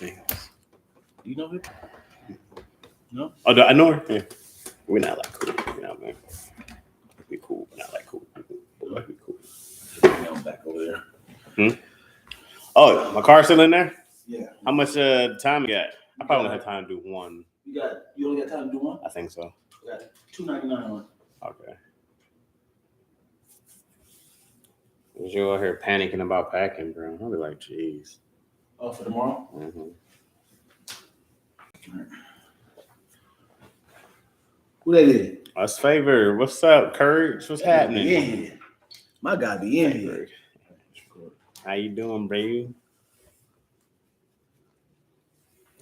You know him? No? Oh, I know her. Yeah. We're not like cool. You know, man. We cool, but not like cool. But like we cool. I'm back over there. Oh, my car's still in there? Yeah. How much time you got? I probably don't have time to do one. You only got time to do one? I think so. I got $2.99 on. Okay. You out here panicking about packing, bro. I'll be like, jeez. Oh, for tomorrow? Mm-hmm. Who that is? Us Favor. What's up, Courage? What's happening? Yeah. My guy be in here. How you doing, bro?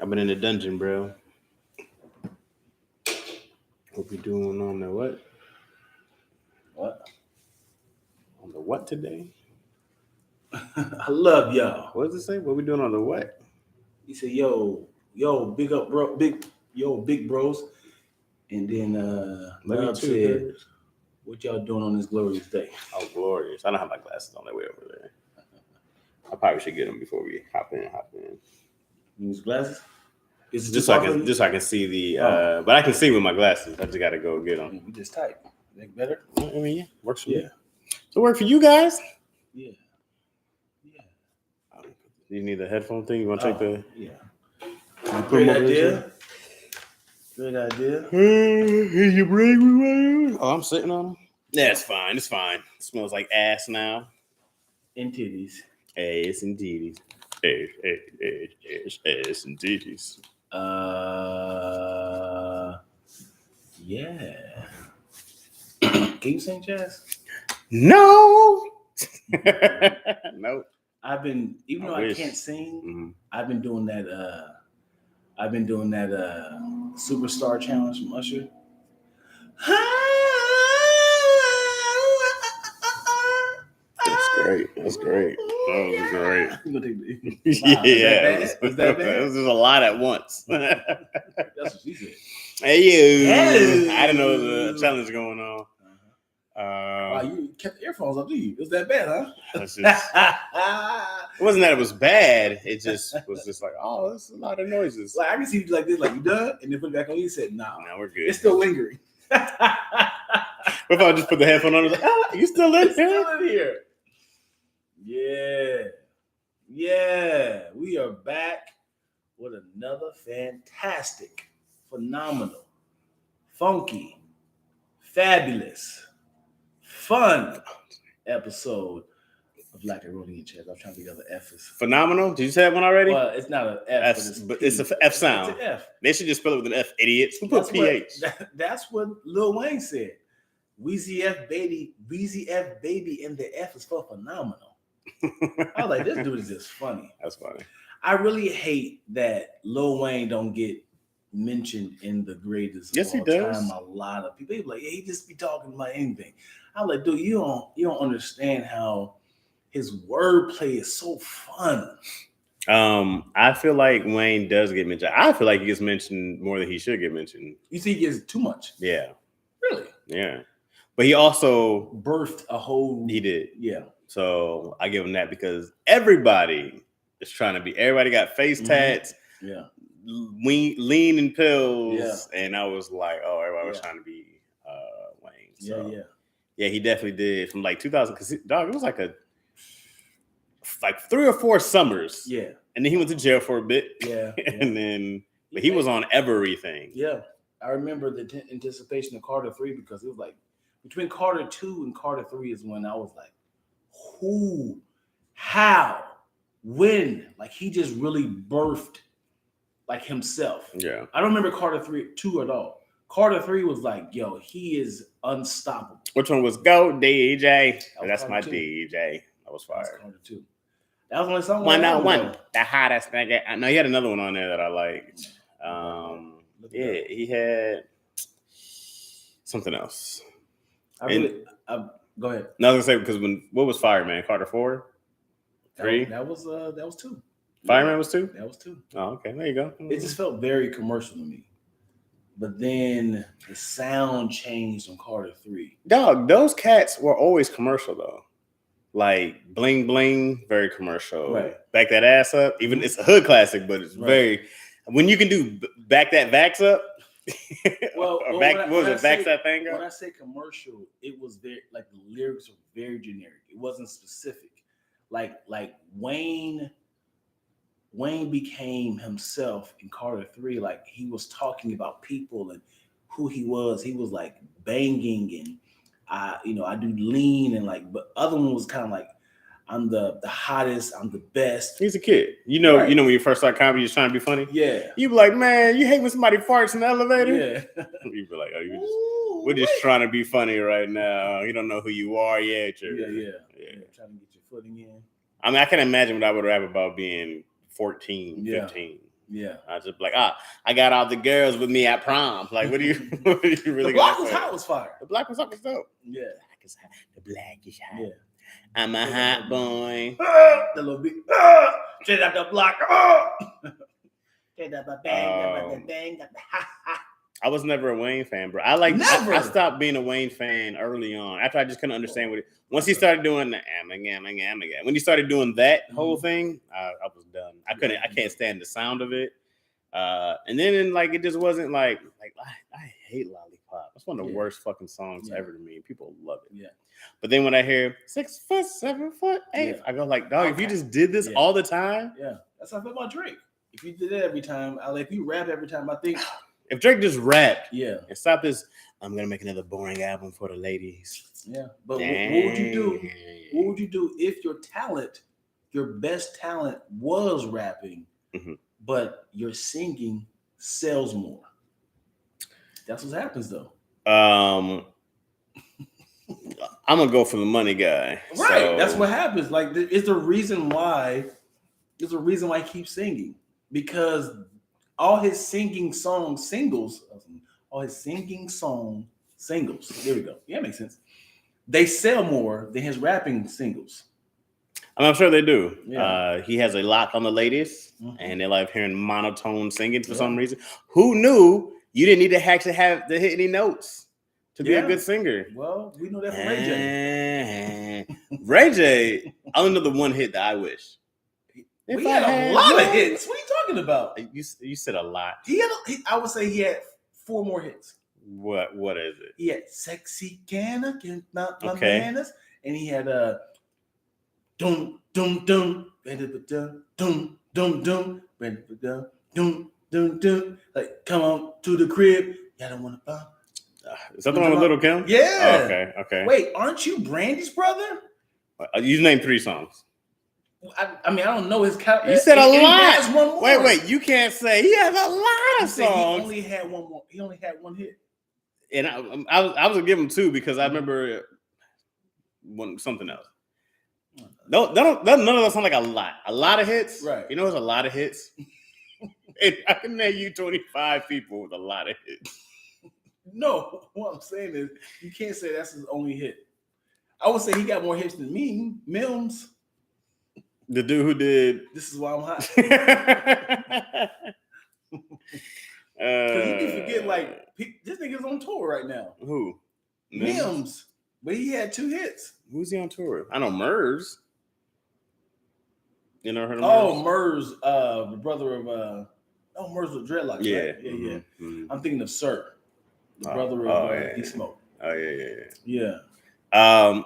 I've been in the dungeon, bro. What we doing on the what? What? On the what today? I love y'all. What does it say? What we doing on the what? He said, yo, big up, bro, big bros. And then Love said, what y'all doing on this glorious day? Oh, glorious. I don't have my glasses on that way over there. I probably should get them before we hop in. You use glasses? Just so I can see the but I can see with my glasses. I just gotta go get them. We just type. Make better? I mean, yeah, works for me. So work for you guys? Yeah. You need the headphone thing? You want to check the? Yeah. Great idea. Good idea. You bring me? Oh, I'm sitting on them. Yeah, it's fine. It's fine. It smells like ass now. And titties. Ass and titties. Ass and titties. Yeah. Can you sing, Chaz? No. Nope. I've been, even though I can't sing, I've been doing that. Superstar challenge from Usher. That's great. That was great. Wow, yeah. Was that bad? It was just a lot at once. That's what she said. Hey, you. I didn't know there was a challenge going on. Wow, you kept the earphones up, do you? It was that bad, huh? It wasn't that it was bad. It just was just like, oh, there's a lot of noises. Like I can see you like this, like you done, and then put it back on. You said, nah, we're good. It's still lingering. What if I just put the headphone on? I was like, you still in here? Still in here. Yeah. We are back with another fantastic, phenomenal, funky, fabulous, fun episode of Lackaroni and Chaz. I'm trying to get the F's. Phenomenal? Did you say that one already? Well, it's not an F, but it's an F sound. It's an F. They should just spell it with an F, idiots. Who put PH? That's what Lil Wayne said. Weezy F baby, and the F is for phenomenal. I was like, this dude is just funny. That's funny. I really hate that Lil Wayne don't get mentioned in the greatest of all time. A lot of people be like, yeah, he just be talking about anything. I'm like, dude, you don't understand how his wordplay is so fun. I feel like Wayne does get mentioned. I feel like he gets mentioned more than he should get mentioned. You think he gets too much? Yeah. Really? Yeah. But he also birthed a whole. He did. Yeah. So I give him that because everybody is trying to be. Everybody got face tats. Yeah. Lean and pills. Yeah. And I was like, oh, everybody was trying to be Wayne. So, yeah, he definitely did from like 2000. Because dog, it was like 3 or 4 summers. Yeah. And then he went to jail for a bit. Yeah. And then, but he was on everything. Yeah. I remember the anticipation of Carter 3 because it was like between Carter 2 and Carter 3 is when I was like, who, how, when? Like he just really birthed like himself. Yeah. I don't remember Carter 2 at all. Carter 3 was like, yo, he is unstoppable. Which one was Go DJ? That's Carter my 2. DJ. That was fire. That was Carter 2. That was only song. 101. The hottest nigga. I know he had another one on there that I liked. Yeah, he had something else. Go ahead. No, I was gonna say because what was Fireman? Carter 4? 3? That was 2. Fireman was 2? That was 2. Oh, okay. There you go. It just felt very commercial to me. But then the sound changed on Carter 3. Dog, those cats were always commercial though. Like Bling Bling, very commercial. Right. Back That Ass Up, even it's a hood classic, but it's very. When you can do Back That Vax Up, or back, what was it? Vax That Thing Up? When I say commercial, it was very like the lyrics were very generic. It wasn't specific. Like Wayne became himself in Carter 3. Like he was talking about people and who he was. He was like banging and I do lean and like, but other one was kind of like, I'm the hottest, I'm the best. He's a kid. You know when you first start comedy, you're trying to be funny. Yeah. You be like, man, you hate when somebody farts in the elevator? Yeah. You be like, oh, we're just trying to be funny right now. You don't know who you are yet. Yeah. Trying to get your footing in. I mean, I can imagine what I would rap about being 14, 15. Yeah. I just be like, I got all the girls with me at prom. Like, what are you really The Block was hot was fire. The Block was hot was dope. Yeah. The Black is hot. Yeah. I'm a hot boy. The little bit. Straight out the block. I was never a Wayne fan, bro. I stopped being a Wayne fan early on after I just couldn't understand what it. Once he started doing the when he started doing that whole thing, I was done. I can't stand the sound of it. And then like it just wasn't like I hate Lollipop. That's one of the worst fucking songs ever to me. People love it. Yeah. But then when I hear 6 foot, 7 foot, 8, I go like, dog, if you just did this all the time. Yeah. That's how I feel about Drake. If you did it every time, if you rap every time, I think if Drake just rapped, and stop this, I'm gonna make another boring album for the ladies. Yeah, but what would you do? What would you do if your best talent was rapping, but your singing sells more? That's what happens, though. I'm gonna go for the money guy. Right, so. That's what happens. Like, it's the reason why. There's a reason why he keeps singing, because all his singing song singles. There we go. Yeah, makes sense. They sell more than his rapping singles. I'm sure they do. Yeah. He has a lock on the ladies, and they like hearing monotone singing for some reason. Who knew you didn't need to actually have to hit any notes to be a good singer? Well, we know that from Ray J. Ray J, I only know the one hit that I wish. We had a lot of hits. What are you talking about? You said a lot. I would say he had 4 more hits. What is it? He had Sexy Canna, Not My Manners, and he had Dum Dum Dum, Dum Dum Dum Dum, Dum Dum Dum, like come on to the crib. Y'all don't want to buy. Is that the one with Little Kim? Yeah. Oh, okay. Wait, aren't you Brandy's brother? You named 3 songs. I mean, I don't know his count. You said a lot. Wait. You can't say he has a lot of songs. He only had one more. He only had 1 hit. And I was gonna give him 2 because I remember something else. None of those sound like a lot. A lot of hits, right? You know, it's a lot of hits. And I can name you 25 people with a lot of hits. No, what I'm saying is you can't say that's his only hit. I would say he got more hits than me, Mims. The dude who did This Is Why I'm Hot. Because you can forget, like, this nigga's on tour right now. Who? Mims. But he had 2 hits. Who's he on tour with? I know Murs. You never heard of Murs? Oh, Murs, the brother of Murs with dreadlocks. Yeah. Right? Yeah. Mm-hmm. I'm thinking of Sir, the brother of D-Smoke. Oh, yeah. Yeah. I'm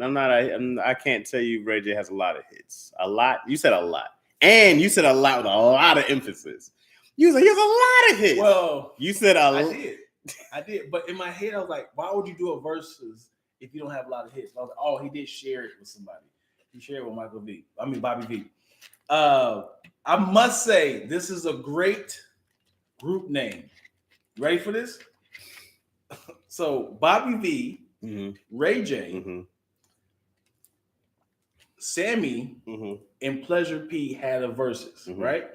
not. I can't tell you Ray J has a lot of hits. A lot. You said a lot, and you said a lot with a lot of emphasis. You said he has a lot of hits. Well, you said I did, but in my head I was like, why would you do a versus if you don't have a lot of hits? I was like, oh, he did share it with somebody. He shared it with Bobby V. I must say this is a great group name. Ready for this? So Bobby V, Ray J, Sammy, and Pleasure P had a versus, right?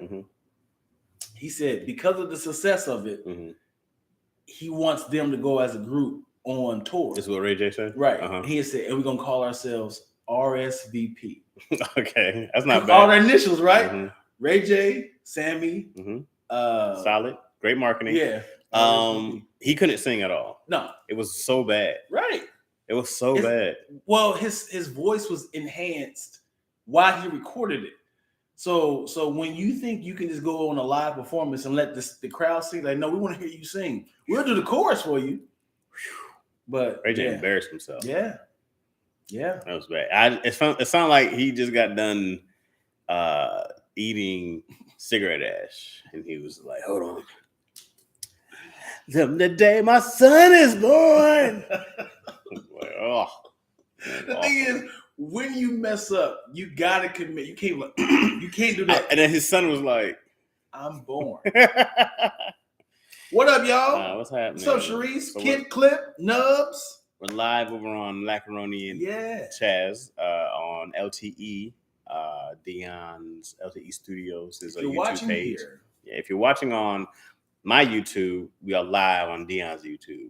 He said because of the success of it, he wants them to go as a group on tour. This is what Ray J said? Right. He said, and we're going to call ourselves RSVP. Okay. That's not bad. All their initials, right? Ray J, Sammy. Solid. Great marketing. Yeah. He couldn't sing at all. No. It was so bad. Right. It was so bad. Well, his voice was enhanced while he recorded it. So when you think you can just go on a live performance and let the crowd sing, like, no, we want to hear you sing. We'll do the chorus for you. But Ray J embarrassed himself. Yeah. That was bad. It sounded like he just got done eating cigarette ash, and he was like, "Hold on, the day my son is born." Like, oh, the thing is, when you mess up, you gotta commit. You can't you can't do that. And then his son was like, "I'm born." What up, y'all? What's happening? What's up, Sharice? Kid Clip, Nubs. We're live over on Lackaroni and Chaz on LTE. Dion's LTE Studios is a YouTube page. Here. Yeah, if you're watching on my YouTube, we are live on Dion's YouTube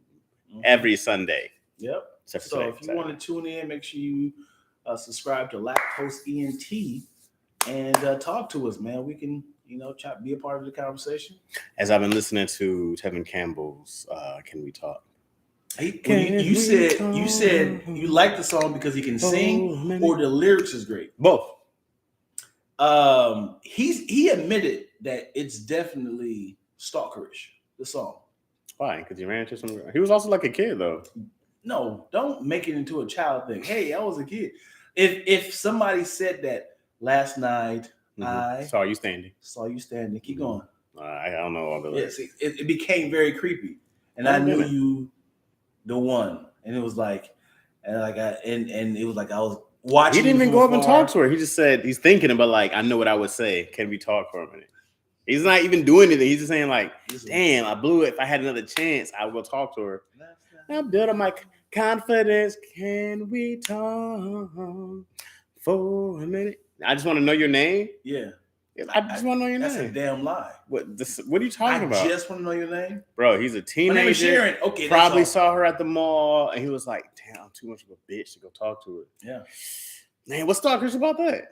every Sunday. Yep. So if you want to tune in, make sure you subscribe to Lacktoast ENT and talk to us, man. We can, be a part of the conversation. As I've been listening to Tevin Campbell's "Can We Talk." You said you like the song because he can sing, or the lyrics is great. Both. He admitted that it's definitely stalkerish, the song. Why? Because he ran into some. He was also like a kid, though. No, don't make it into a child thing. Hey, I was a kid. If somebody said that last night, I saw you standing. Keep going. I don't know all the lyrics. Yes, it became very creepy, and I knew you, the one, and it was like, and it was like I was watching. He didn't even go up and talk to her. He just said he's thinking about, like, I know what I would say. Can we talk for a minute? He's not even doing anything. He's just saying, like, damn, I blew it. If I had another chance, I would go talk to her. I built up my confidence. Can we talk for a minute? I just want to know your name. Yeah. I just want to know your name. That's a damn lie. What are you talking about? I just want to know your name. Bro, he's a teenager. My name is Sharon. Okay, probably saw her at the mall, and he was like, damn, I'm too much of a bitch to go talk to her. Yeah. Man, what's stalkerish about that?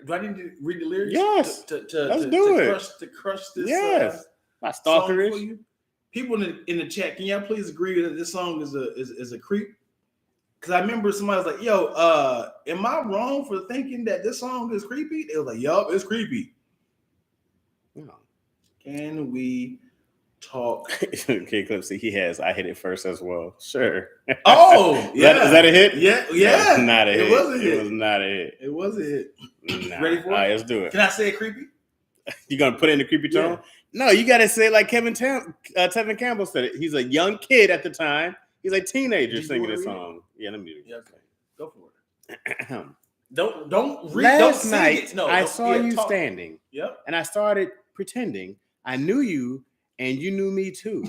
Do I need to read the lyrics? Yes. To crush this. Yes. Not stalkerish. For you? People in the chat, can y'all please agree that this song is a creep? Because I remember somebody was like, "Yo, am I wrong for thinking that this song is creepy?" They was like, "Yup, it's creepy." No. Can we talk? Okay, Clip. See, he has. I hit it first as well. Sure. Oh, yeah. Is that a hit? Yeah. No, not a hit. It was a hit. It was not a hit. It was a hit. Nah. Ready for it? All right, let's do it. Can I say it creepy? You gonna put it in the creepy tone? Yeah. No, you gotta say it like Tevin Campbell said it. He's a young kid at the time. He's a teenager singing this song. Yeah, let me do it. Yeah, okay. Go for it. Don't read. Last don't sing night, it. No, I saw you standing. Yep. And I started pretending I knew you and you knew me too.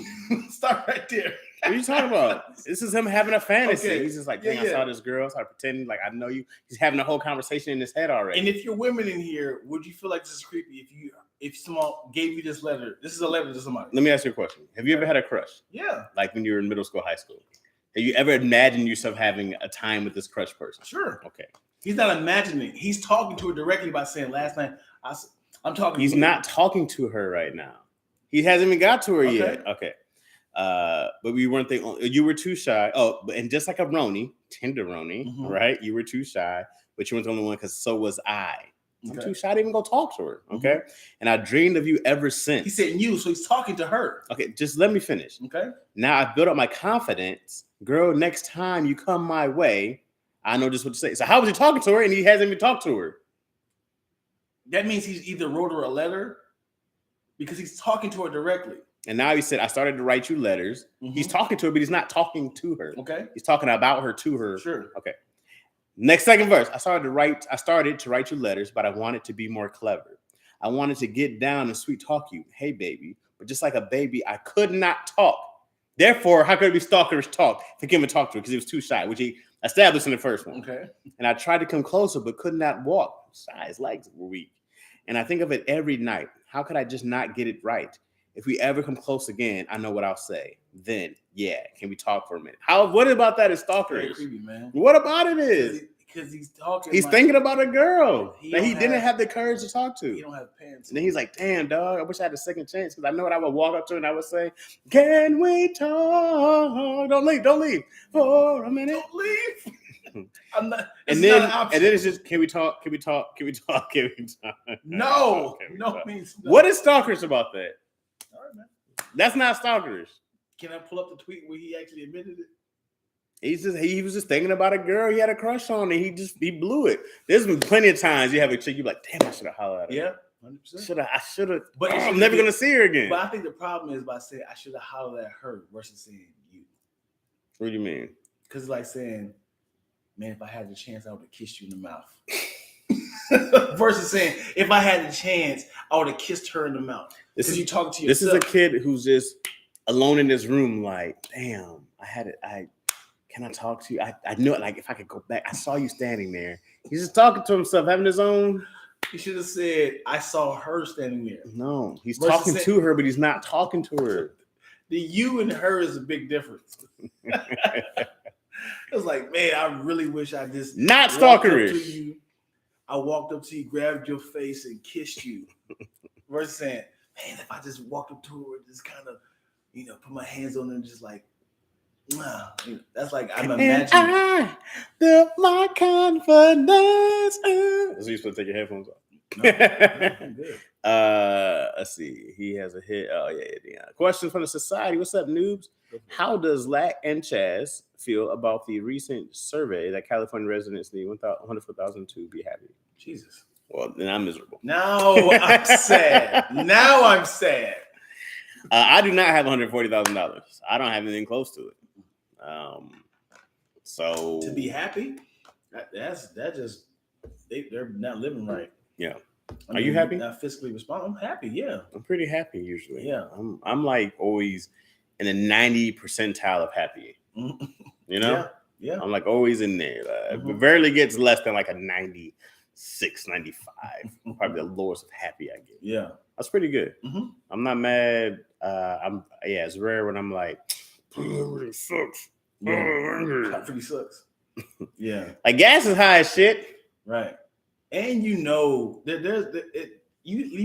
Start right there. What are you talking about? This is him having a fantasy. Okay. He's just like, dang, I saw this girl, started pretending like I know you. He's having a whole conversation in his head already. And if you're women in here, would you feel like this is creepy if someone gave you this letter? This is a letter to somebody. Let me ask you a question. Have you ever had a crush? Yeah. Like when you were in middle school, high school? Have you ever imagined yourself having a time with this crush person? Sure. Okay. He's not imagining. He's talking to her directly by saying, last night, I'm talking He's to you. not talking to her right now. He hasn't even got to her yet. Okay. But we weren't you were too shy. Oh, and just like a tenderoni, right? You were too shy, but you weren't the only one because so was I. I'm too shy to even go talk to her. Okay. And I dreamed of you ever since. He said you, so he's talking to her. Okay, just let me finish. Okay. Now I've built up my confidence. Girl, next time you come my way, I know just what to say. So how was he talking to her and he hasn't even talked to her? That means he's either wrote her a letter because he's talking to her directly. And now he said, I started to write you letters. He's talking to her, but he's not talking to her. Okay. He's talking about her to her. Sure. Okay. Next second verse. I started to write you letters, but I wanted to be more clever. I wanted to get down and sweet talk you. Hey, baby. But just like a baby, I could not talk. Therefore, how could it be stalkerish talk if he couldn't talk to her because he was too shy, which he established in the first one. Okay. And I tried to come closer, but could not walk. Shy, his legs were weak. And I think of it every night. How could I just not get it right? If we ever come close again, I know what I'll say. Then, yeah, can we talk for a minute? What about that is stalkerish? Creepy, man. What about it is? because he's talking. He's like, thinking about a girl that he didn't have have the courage to talk to. He don't have pants. And then he's like, damn, dog, I wish I had a second chance. Because I know what I would walk up to and I would say, can we talk? Don't leave for a minute. Don't leave. I'm not. And then it's just, can we talk? Can we talk? Can we talk? Can we talk? No, talk? Means no. What is stalkerish about that? All right, man. That's not stalkerish. Can I pull up the tweet where he actually admitted it? He was just thinking about a girl he had a crush on, and he blew it. There's been plenty of times you have a chick, you're like, damn, I should have hollered at her. Yeah, 100%. I should have. But I'm never gonna see her again. But I think the problem is by saying I should have hollered at her versus saying you. What do you mean? Because it's like saying, man, if I had the chance, I would have kissed you in the mouth. Versus saying, if I had the chance, I would have kissed her in the mouth. Because you talking to yourself. This is a kid who's just alone in this room, like, damn, can I talk to you? I know it, like, if I could go back, I saw you standing there. He's just talking to himself, having his own. He should have said, I saw her standing there. No, he's talking to her, but he's not talking to her. The you and her is a big difference. It was like, man, I really wish I just not stalkerish. I walked up to you, grabbed your face, and kissed you. Versus saying, man, if I just walked up to her and just kind of, put my hands on her and just like, wow. That's like I'm imagining. I built my confidence. So you supposed to take your headphones off. No, let's see. He has a hit. Oh yeah. Question from the society. What's up, noobs? How does Lack and Chaz feel about the recent survey that California residents need 104,000 to be happy? Jesus. Well, then I'm miserable. Now I'm sad. I do not have $140,000. I don't have anything close to it. So to be happy, they're not living right. Yeah. Are you happy? Not fiscally responsible. I'm happy. Yeah. I'm pretty happy usually. Yeah. I'm like always in the 90 percentile of happy. You know? Yeah. I'm like always in there. It rarely gets less than like a 96, 95. Probably the lowest of happy I get. Yeah. That's pretty good. I'm not mad. It's rare when I'm like, it really sucks. That pretty sucks. Yeah. Like gas is high as shit. Right. And you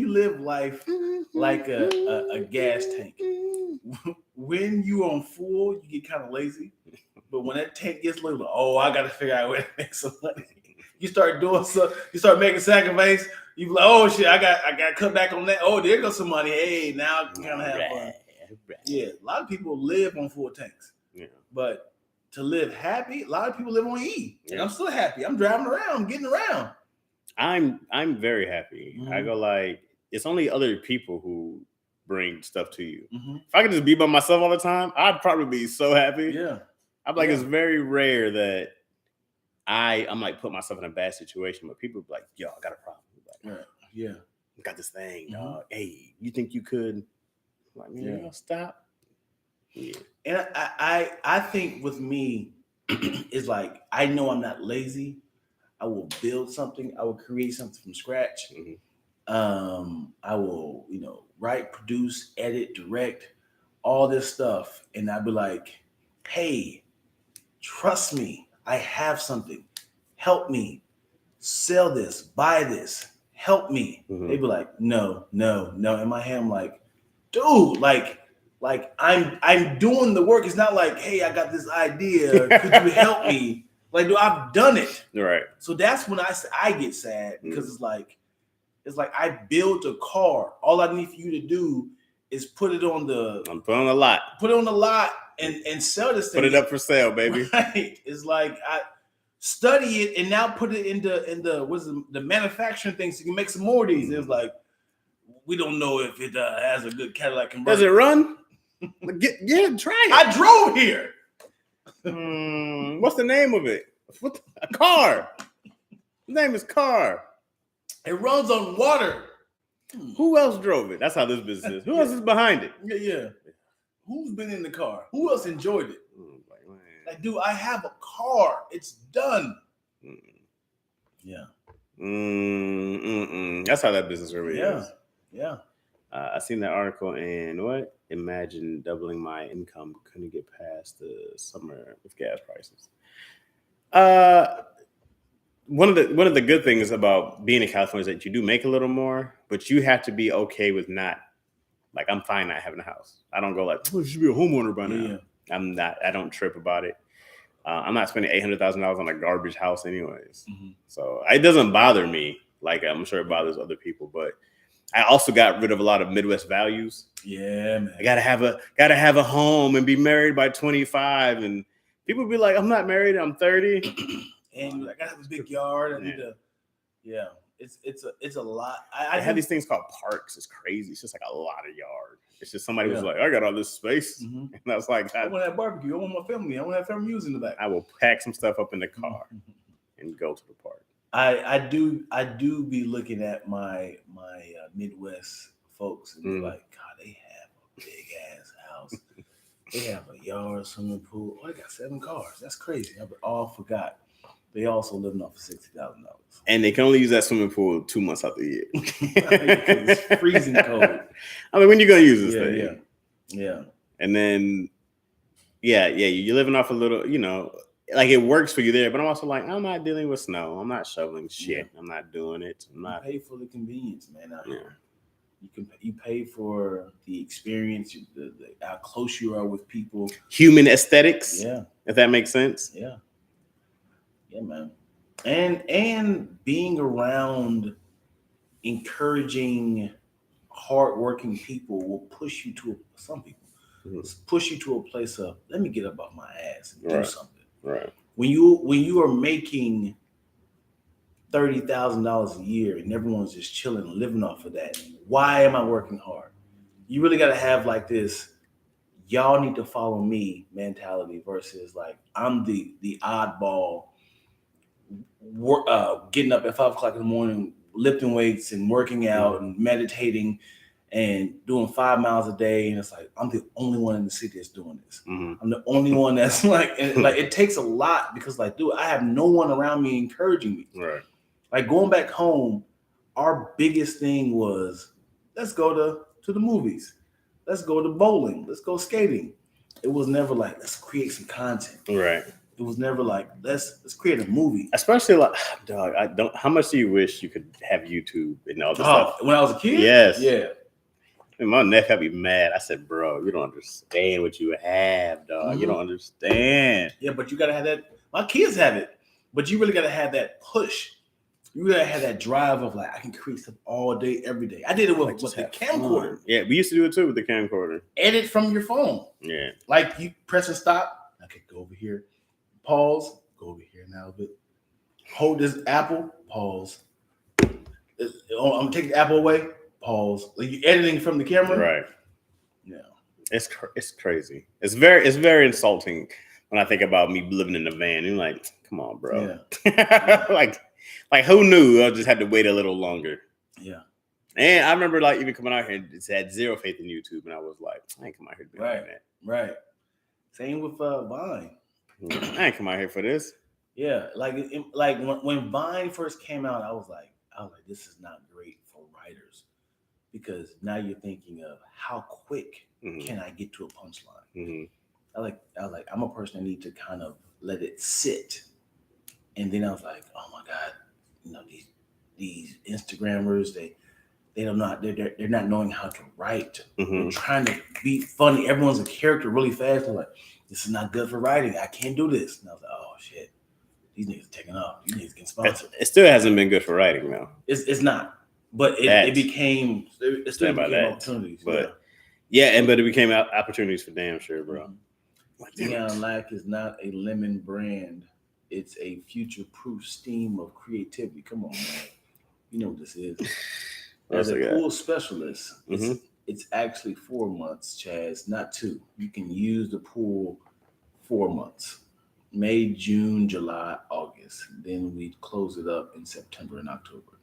live life like a gas tank. When you on full, you get kind of lazy. But when that tank gets low, I got to figure out a way to make some money. You start doing stuff. You start making sacrifice. You be like, oh shit, I got to cut back on that. Oh, there goes some money. Hey, now I can kind of have fun. Yeah, a lot of people live on full tanks. Yeah, but to live happy, a lot of people live on E. And I'm still happy. I'm driving around, I'm getting around. I'm very happy. I go like, it's only other people who bring stuff to you. If I could just be by myself all the time, I'd probably be so happy. Yeah. I'm like, it's very rare that I'm like put myself in a bad situation, but people be like, yo, I got a problem. Like, yeah. I got this thing, dog. Hey, you think you could? I'm like, man, stop. Yeah. And I think with me, it's like, I know I'm not lazy. I will build something. I will create something from scratch. I will, write, produce, edit, direct, all this stuff. And I'd be like, hey, trust me. I have something. Help me. Sell this. Buy this. Help me. They'd be like, no. In my head, I'm like, dude, like I'm doing the work. It's not like, hey, I got this idea. Could you help me? Like, dude, I've done it. Right. So that's when I get sad because it's like I built a car. All I need for you to do is put it on the lot. Put it on the lot and sell this thing. Put it up for sale, baby. Right. It's like I study it and now put it in the manufacturing thing so you can make some more of these. It's like we don't know if it has a good Cadillac converter. Does it run? Try it. I drove here. What's the name of it? A car. The name is Car. It runs on water. Who else drove it? That's how this business is. Who else is behind it? Yeah. Who's been in the car? Who else enjoyed it? Like, dude, I have a car. It's done. Yeah. That's how that business really is. Yeah. I seen that article and what? Imagine doubling my income. Couldn't get past the summer with gas prices. one of the good things about being in California is that you do make a little more, but you have to be okay with not, like, I'm fine not having a house. I don't go like, oh, you should be a homeowner by now. Yeah. I'm not. I don't trip about it. I'm not spending $800,000 on a garbage house anyways. So it doesn't bother me. Like, I'm sure it bothers other people, but I also got rid of a lot of Midwest values. Yeah, man. I gotta have a home and be married by 25, and people be like, I'm not married, I'm 30. And I gotta have a big yard. I need to, it's a lot. I have these things called parks. It's crazy. It's just like a lot of yard. It's just somebody was like, I got all this space. And I was like, I want to have barbecue. I want my family. I want to have family music in the back. I will pack some stuff up in the car and go to the park. I do be looking at my Midwest folks and be like, God, they have a big ass house. They have a yard, swimming pool. Oh, they got 7 cars. That's crazy. I all forgot. They also living off of $60,000. And they can only use that swimming pool 2 months out the year. It's freezing cold. I mean, when you gonna use this thing? Yeah. And then, you're living off a little, like it works for you there. But I'm also like, I'm not dealing with snow. I'm not shoveling shit. I'm not doing it. I'm not. You pay for the convenience, man. Out here. You pay for the experience, how close you are with people. Human aesthetics. Yeah. If that makes sense. Yeah. Yeah, man. And being around encouraging, hardworking people will push you to some people push you to a place of, let me get up off my ass and do something. Right. When you are making $30,000 a year and everyone's just chilling and living off of that, why am I working hard? You really got to have like this, y'all need to follow me mentality versus like, I'm the oddball getting up at 5 o'clock in the morning, lifting weights and working out and meditating and doing 5 miles a day. And it's like, I'm the only one in the city that's doing this. I'm the only one that's like, and like, it takes a lot because like, dude, I have no one around me encouraging me. Right. Like going back home, our biggest thing was, let's go to the movies. Let's go to bowling. Let's go skating. It was never like, let's create some content. Right. It was never like, let's create a movie. Especially like, dog, how much do you wish you could have YouTube and all this stuff? When I was a kid? Yes. Yeah. And my neck had me mad. I said, bro, you don't understand what you have, dog. You don't understand. Yeah, but you got to have that. My kids have it. But you really got to have that push. You gotta have that drive of like, I can create stuff all day, every day. I did it with the camcorder. Yeah, we used to do it too with the camcorder. Edit from your phone. Yeah. Like you press and stop. Okay, go over here. Pause. Go over here now a bit. Hold this apple. Pause. I'm gonna take the apple away. Pause. Like you editing from the camera. Right. Yeah. It's crazy. It's very insulting when I think about me living in a van. You're like, come on, bro. Yeah. Like who knew? I just had to wait a little longer. Yeah. And I remember like even coming out here, it had zero faith in YouTube, and I was like, I ain't come out here to be like that. Right. Same with Vine. I ain't come out here for this. Yeah, like when Vine first came out, I was like, this is not great for writers because now you're thinking of how quick can I get to a punchline. I was like, I'm a person that need to kind of let it sit. And then I was like, oh my God, these Instagrammers, they're not knowing how to write. They're trying to be funny. Everyone's a character really fast. They're like, this is not good for writing. I can't do this. And I was like, oh shit, these niggas are taking off. These niggas getting sponsored. It still hasn't been good for writing though. It's not. But it became opportunities. But but it became opportunities for damn sure, bro. Neon Lack is not a lemon brand. It's a future-proof steam of creativity. Come on, man. You know what this is. As a pool specialist, it's actually 4 months, Chaz, not 2. You can use the pool 4 months. May, June, July, August. Then we close it up in September and October.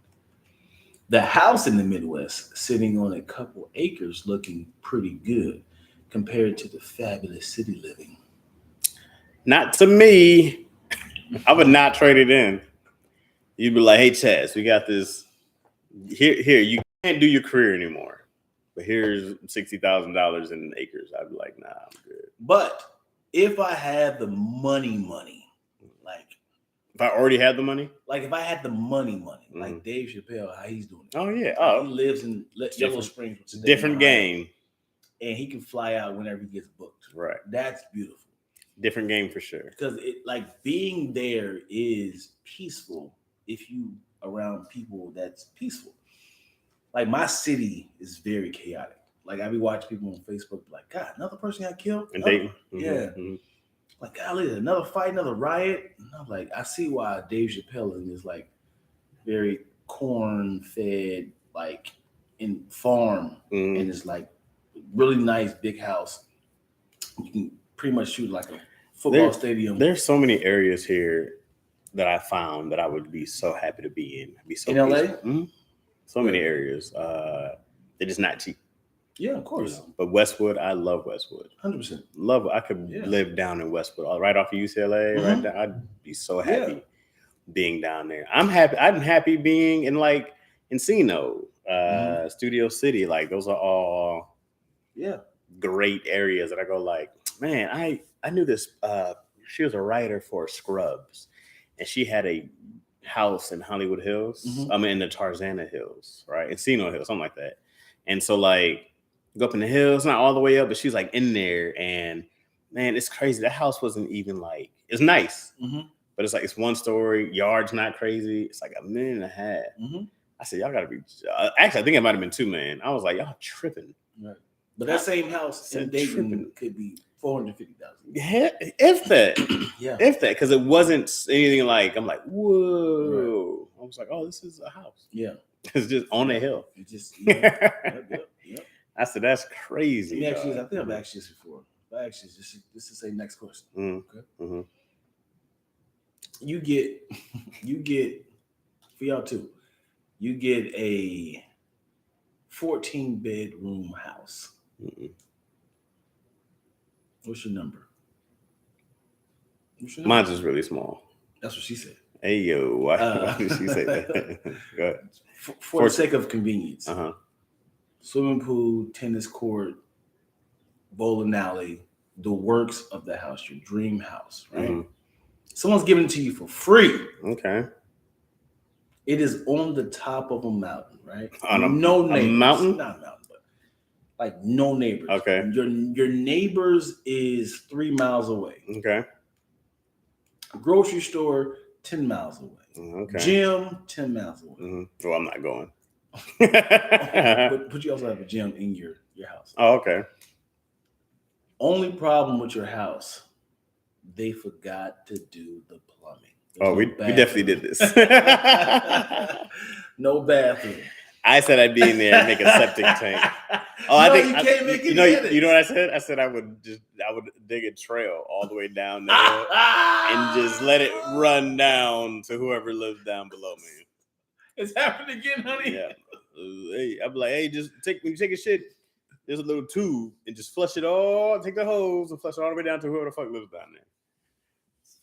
The house in the Midwest, sitting on a couple acres, looking pretty good compared to the fabulous city living. Not to me. I would not trade it in. You'd be like, hey, Chaz, we got this. Here, you can't do your career anymore. But here's $60,000 in acres. I'd be like, nah, I'm good. But if I had the money, like If I already had the money? Like if I had the money, like Dave Chappelle, how he's doing it. Oh, yeah. Like he lives in Yellow Springs. It's a different game. And he can fly out whenever he gets booked. Right. That's beautiful. Different game for sure. Because being there is peaceful if you around people that's peaceful. Like my city is very chaotic. Like I be watching people on Facebook like, God, another person got killed. And Dayton. Yeah. Like, golly, another fight, another riot. And I'm like, I see why Dave Chappelle is like very corn-fed, like in farm, and it's like really nice big house. You can pretty much shoot like a football stadium. There's so many areas here that I found that I would be so happy to be in. Be so in LA? Mm-hmm. So many areas. They're just not cheap. Yeah, of course. You know? But Westwood, I love Westwood. 100%. Love it. I could live down in Westwood, right off of UCLA. Right down. I'd be so happy being down there. I'm happy being in like Encino, Studio City. Like those are all great areas that I go like, man, I knew this. She was a writer for Scrubs, and she had a house in Hollywood Hills. I mean, in the Tarzana Hills, right? Encino Hills, something like that. And so like, go up in the hills, not all the way up, but she's like in there, and man, it's crazy. That house wasn't even like, it's nice, but it's like, it's one story, yard's not crazy. It's like $1.5 million. I said, y'all gotta be, actually, I think it might've been $2 million. I was like, y'all tripping. Right. But that same house in Dayton could be $450,000. Yeah, if that. If that, because it wasn't anything like, I'm like, whoa. Right. I was like, oh, this is a house. Yeah. It's just on a hill. It just, I said, that's crazy. Let me ask you this. I think I've asked you this before. I asked you this to say next question. Okay. You get for y'all too. You get a 14-bedroom house. What's your number? Mine's is really small. That's what she said. Hey yo, why did she say that? Go ahead. For the sake of convenience. Swimming pool, tennis court, bowling alley, the works of the house, your dream house, right? Someone's giving it to you for free. Okay. It is on the top of a mountain, right? No neighbors. A mountain? Not a mountain, but like no neighbors. Okay. Your neighbors is 3 miles away. Okay. Grocery store, 10 miles away. Okay. Gym, 10 miles away. Well, I'm not going. but you also have a gym in your house. Oh, okay. Only problem with your house, they forgot to do the plumbing. We definitely did this. No bathroom. I said I'd be in there and make a septic tank. Oh, I think you can't make it. You know what I said? I said I would dig a trail all the way down the hill and just let it run down to whoever lives down below me. It's happening again, honey. Yeah. Hey, I'd be like, hey, when you take a shit, there's a little tube and just flush it all. Take the hose and flush it all the way down to whoever the fuck lives down there.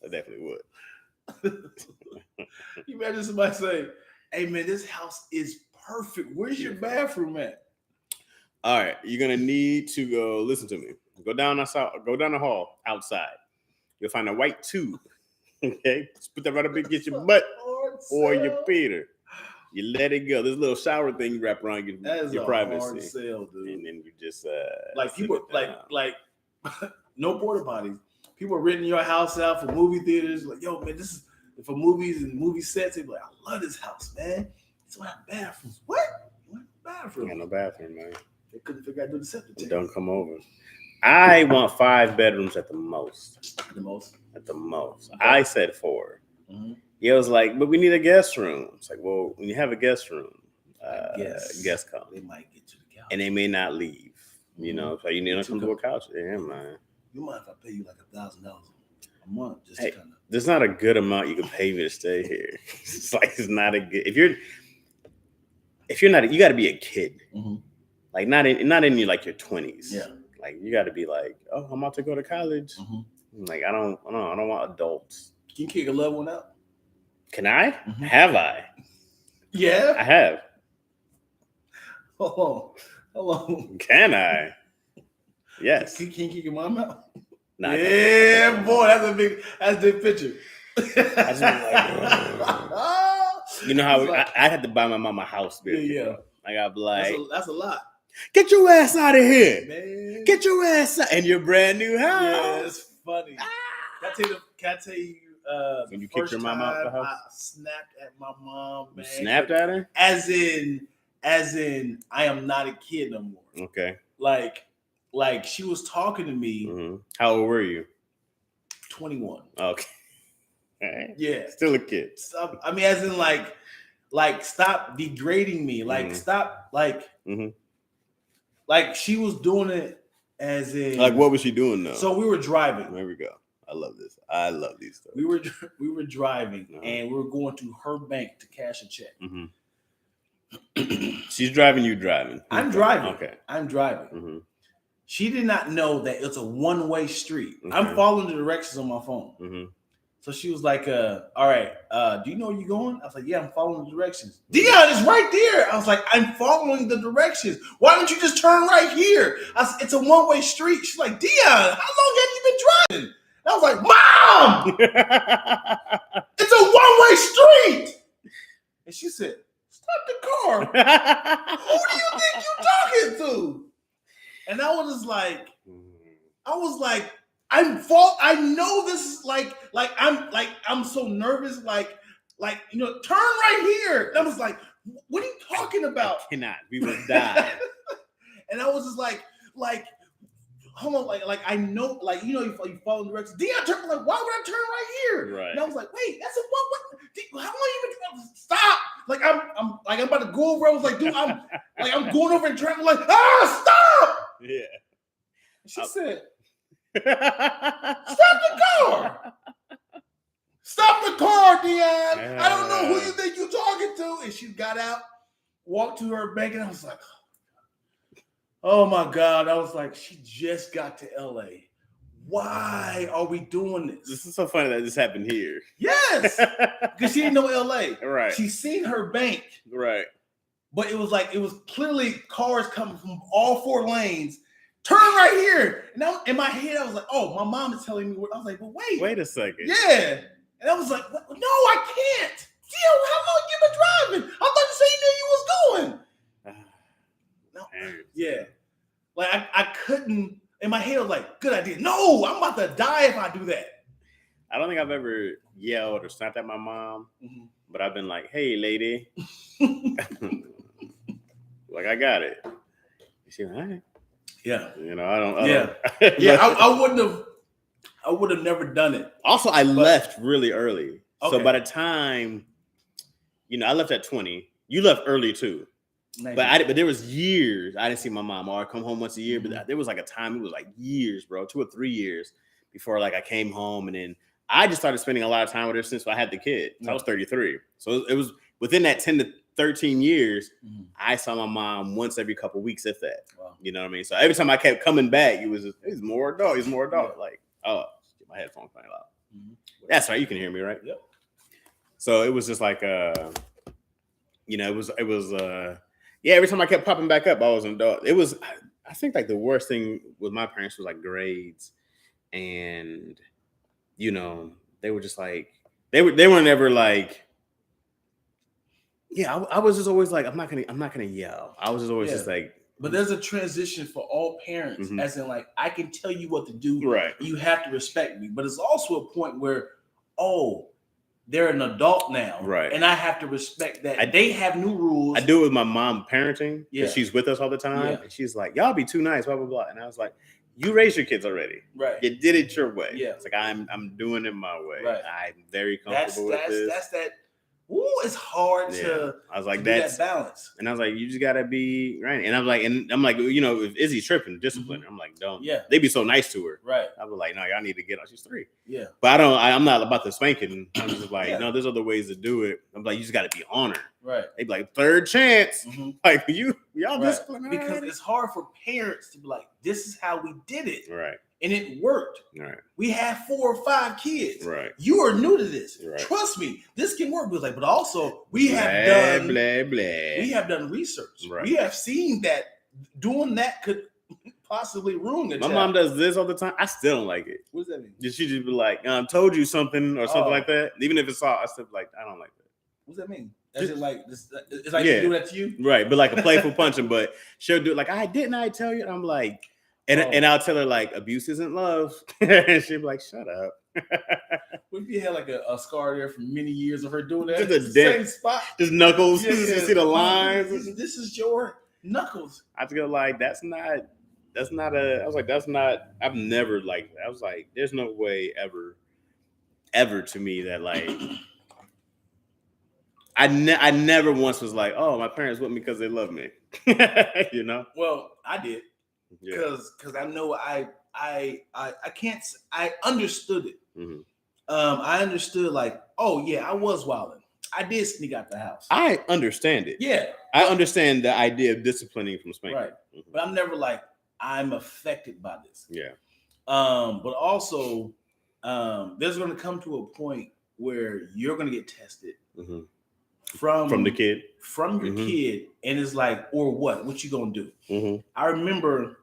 I definitely would. You imagine somebody say, hey man, this house is perfect. Where's your bathroom at? All right, you're gonna need to go. Listen to me. Go down the hall outside. You'll find a white tube. Okay, just put that right up against your butt or your Peter. You let it go. There's a little shower thing you wrap around your privacy. Hard sell, dude. And then you just like people like no porta potties. People are renting your house out for movie theaters. Like, yo, man, this is for movies and movie sets. They're like, I love this house, man. It's don't have bathrooms. What? You want a bathroom? I got no bathroom, man. They couldn't figure out to do the septic tank. Don't come over. I want 5 bedrooms at the most. The most? At the most. Okay. I said 4. He was like, but we need a guest room. It's like, well, when you have a guest room, guests come. They might get to the couch. And they may not leave. You know, so you need to come to a couch. Yeah, man. You mind if I pay you like $1,000 a month? Just hey, to kind of. There's not a good amount you can pay me to stay here. It's like, it's not a good. If you're not, you got to be a kid. Like not in your like your 20s. Yeah. Like you got to be like, oh, I'm about to go to college. Like I don't want adults. Can you kick a loved one out? Can I? Have I? Yeah. I have. Hold on. Can I? Yes. Can you kick your mom out? Nah, yeah, boy, that's a big picture. I just was like, you know how I had to buy my mom a house bill. Yeah. I got like, that's a lot. Get your ass out of here, man. Get your ass out in your brand new house. Yeah, it's funny. Can I tell you? When you kicked your mom out the house, I snapped at my mom. Man, you snapped at her, as in, I am not a kid no more. Okay. Like she was talking to me. Mm-hmm. How old were you? 21. Okay. Right. Yeah. Still a kid. I mean, as in like stop degrading me. Like stop like like she was doing it as in like what was she doing though? So we were driving. There we go. I love this. I love these stories. We were driving and we were going to her bank to cash a check. She's driving, you driving. I'm driving. Okay. I'm driving. She did not know that it's a one-way street. Okay. I'm following the directions on my phone. So she was like, all right, do you know where you're going? I was like, yeah, I'm following the directions. Dion is right there. I was like, I'm following the directions. Why don't you just turn right here? I said, it's a one-way street. She's like, Dion, how long have you been driving? And I was like, Mom, it's a one-way street. And she said, stop the car. Who do you think you're talking to? And I was like, I know this is like I'm so nervous, like you know, turn right here. And I was like, what are you talking about? I cannot. We will die. And I was just like, hold on, like I know, like you know, you follow the directions. Dion turn, like, why would I turn right here? Right. And I was like, wait, that's a what? How long you been? Stop! Like I'm about to go over. I was like, dude, I'm going over and trying to like, stop! Yeah. She said, stop the car! Stop the car, Dion! I don't know who you think you're talking to. And she got out, walked to her bank, and I was like, oh my God. I was like, she just got to LA. Why are we doing this? This is so funny that this happened here. Yes! Because she didn't know LA. Right. She seen her bank. Right. But it was clearly cars coming from all four lanes. Turn right here. And now in my head, I was like, oh, my mom is telling me what. I was like, but wait a second. Yeah. And I was like, no, I can't. Theo, how long you been driving? I thought you said you knew you was going. No. Yeah. Like I couldn't, in my head, I was like, good idea. No, I'm about to die if I do that. I don't think I've ever yelled or snapped at my mom, but I've been like, hey, lady. Like, I got it. She's like, all right. Yeah. You know, I don't. Yeah, I would have never done it. Also, I left really early. Okay. So by the time, you know, I left at 20. You left early too. But there was years I didn't see my mom. Or I come home once a year. But there was like a time, it was like years, bro, 2 or 3 years before like I came home. And then I just started spending a lot of time with her since I had the kid. So I was 33. So it was within that 10 to 13 years, I saw my mom once every couple of weeks, if that. Wow. You know what I mean? So every time I kept coming back, he's more adult. He's more adult. Yeah. Like, oh, get my headphones playing loud. That's right. You can hear me, right? Yep. So it was just like, you know, it was yeah, every time I kept popping back up, I was an adult. It was, I think like the worst thing with my parents was like grades. And, you know, they were just like, they were never like, yeah, I was just always like, I'm not gonna yell. I was just always just like. But there's a transition for all parents, as in like, I can tell you what to do. Right. You have to respect me. But it's also a point where, they're an adult now. Right. And I have to respect that. They have new rules. I do it with my mom parenting. Yeah. She's with us all the time. Yeah. And she's like, y'all be too nice, blah, blah, blah. And I was like, you raised your kids already. Right. You did it your way. Yeah. It's like, I'm doing it my way. Right. I'm very comfortable with this. That's that. Ooh, it's hard to. I was like, that's that balance. And I was like, you just gotta be right. And I'm like, you know, if Izzy's tripping, discipline. I'm like, don't. Yeah. They be so nice to her. Right. I was like, no, y'all need to get on. She's 3. Yeah. But I'm not about to spanking. I'm just like, no, there's other ways to do it. I'm like, you just gotta be on her. Right. They be like, third chance. Like y'all discipline. Because it's hard for parents to be like, this is how we did it. Right. And it worked. Right. We have 4 or 5 kids. Right. You are new to this. Right. Trust me, this can work. But also we have done research. Right. We have seen that doing that could possibly ruin it. My mom does this all the time. I still don't like it. What does that mean? She just be like, told you something or something like that. Even if it's all, I still be like, I don't like that. What does that mean? Is it like this? It's like she do that to you, right? But like a playful punching. But she'll do it like, I didn't. I tell you. And I'm like, and I'll tell her like, abuse isn't love, and she'll be like, shut up. What if you had like a scar there from many years of her doing that? Just a same spot, just knuckles. You see the lines. This is your knuckles. I just go like, that's not a. I was like, that's not. I've never like. I was like, there's no way ever to me that like. I never once was like, oh, my parents with me because they love me. You know? Well, I did. Because I know I can't. I understood it. Mm-hmm. I understood like, oh yeah, I was wilding. I did sneak out the house. I understand it. Yeah, I understand the idea of disciplining from spanking. Right, but I'm never like I'm affected by this. Yeah. But also, there's going to come to a point where you're going to get tested. Mm-hmm. From the kid, from your kid, and it's like, or what you gonna do? Mm-hmm. I remember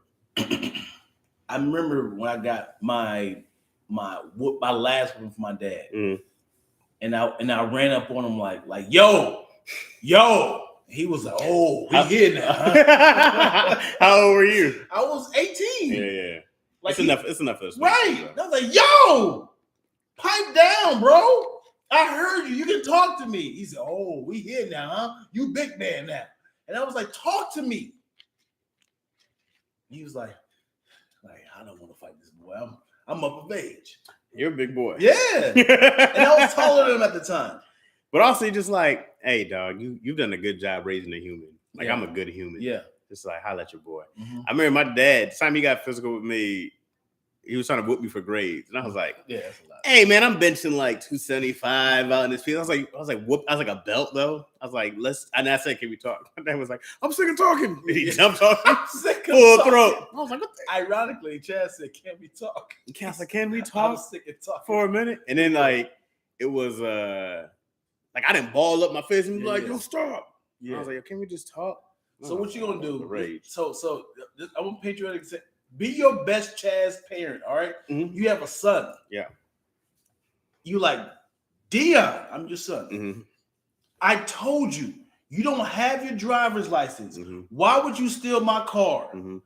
when I got my last one from my dad, and I ran up on him like yo. He was like, oh, we here now. How old were you? I was 18. Yeah. Like it's enough for this. Right. I was like, yo, pipe down, bro. I heard you. You can talk to me. He said, oh, we here now, huh? You big man now. And I was like, talk to me. He was like, I don't want to fight this boy. I'm up of age. You're a big boy. Yeah. And I was taller than him at the time. But also just like, hey, dog, you've done a good job raising a human. Like, I'm a good human. Yeah. Just like, holla at your boy. Mm-hmm. I remember my dad, the time he got physical with me, he was trying to whoop me for grades. And I was like, yeah, that's a lot. Hey man, I'm benching like 275 out in this field. I was like, whoop. I was like a belt though. I was like, and I said, can we talk? My dad was like, I'm sick of talking. He jumped on me. Full throat. I was like, what the? Ironically, Chaz said, can we talk? I was like, can we talk? I was sick of talking for a minute. And then like, it was like I didn't ball up my face and be like, yo, stop. Yeah. I was like, can we just talk? So what you gonna do? Rage. So I'm gonna paint you an example. Be your best Chaz parent, all right? Mm-hmm. You have a son. Yeah. You like, Dion, I'm your son. Mm-hmm. I told you, you don't have your driver's license. Mm-hmm. Why would you steal my car? Mm-hmm.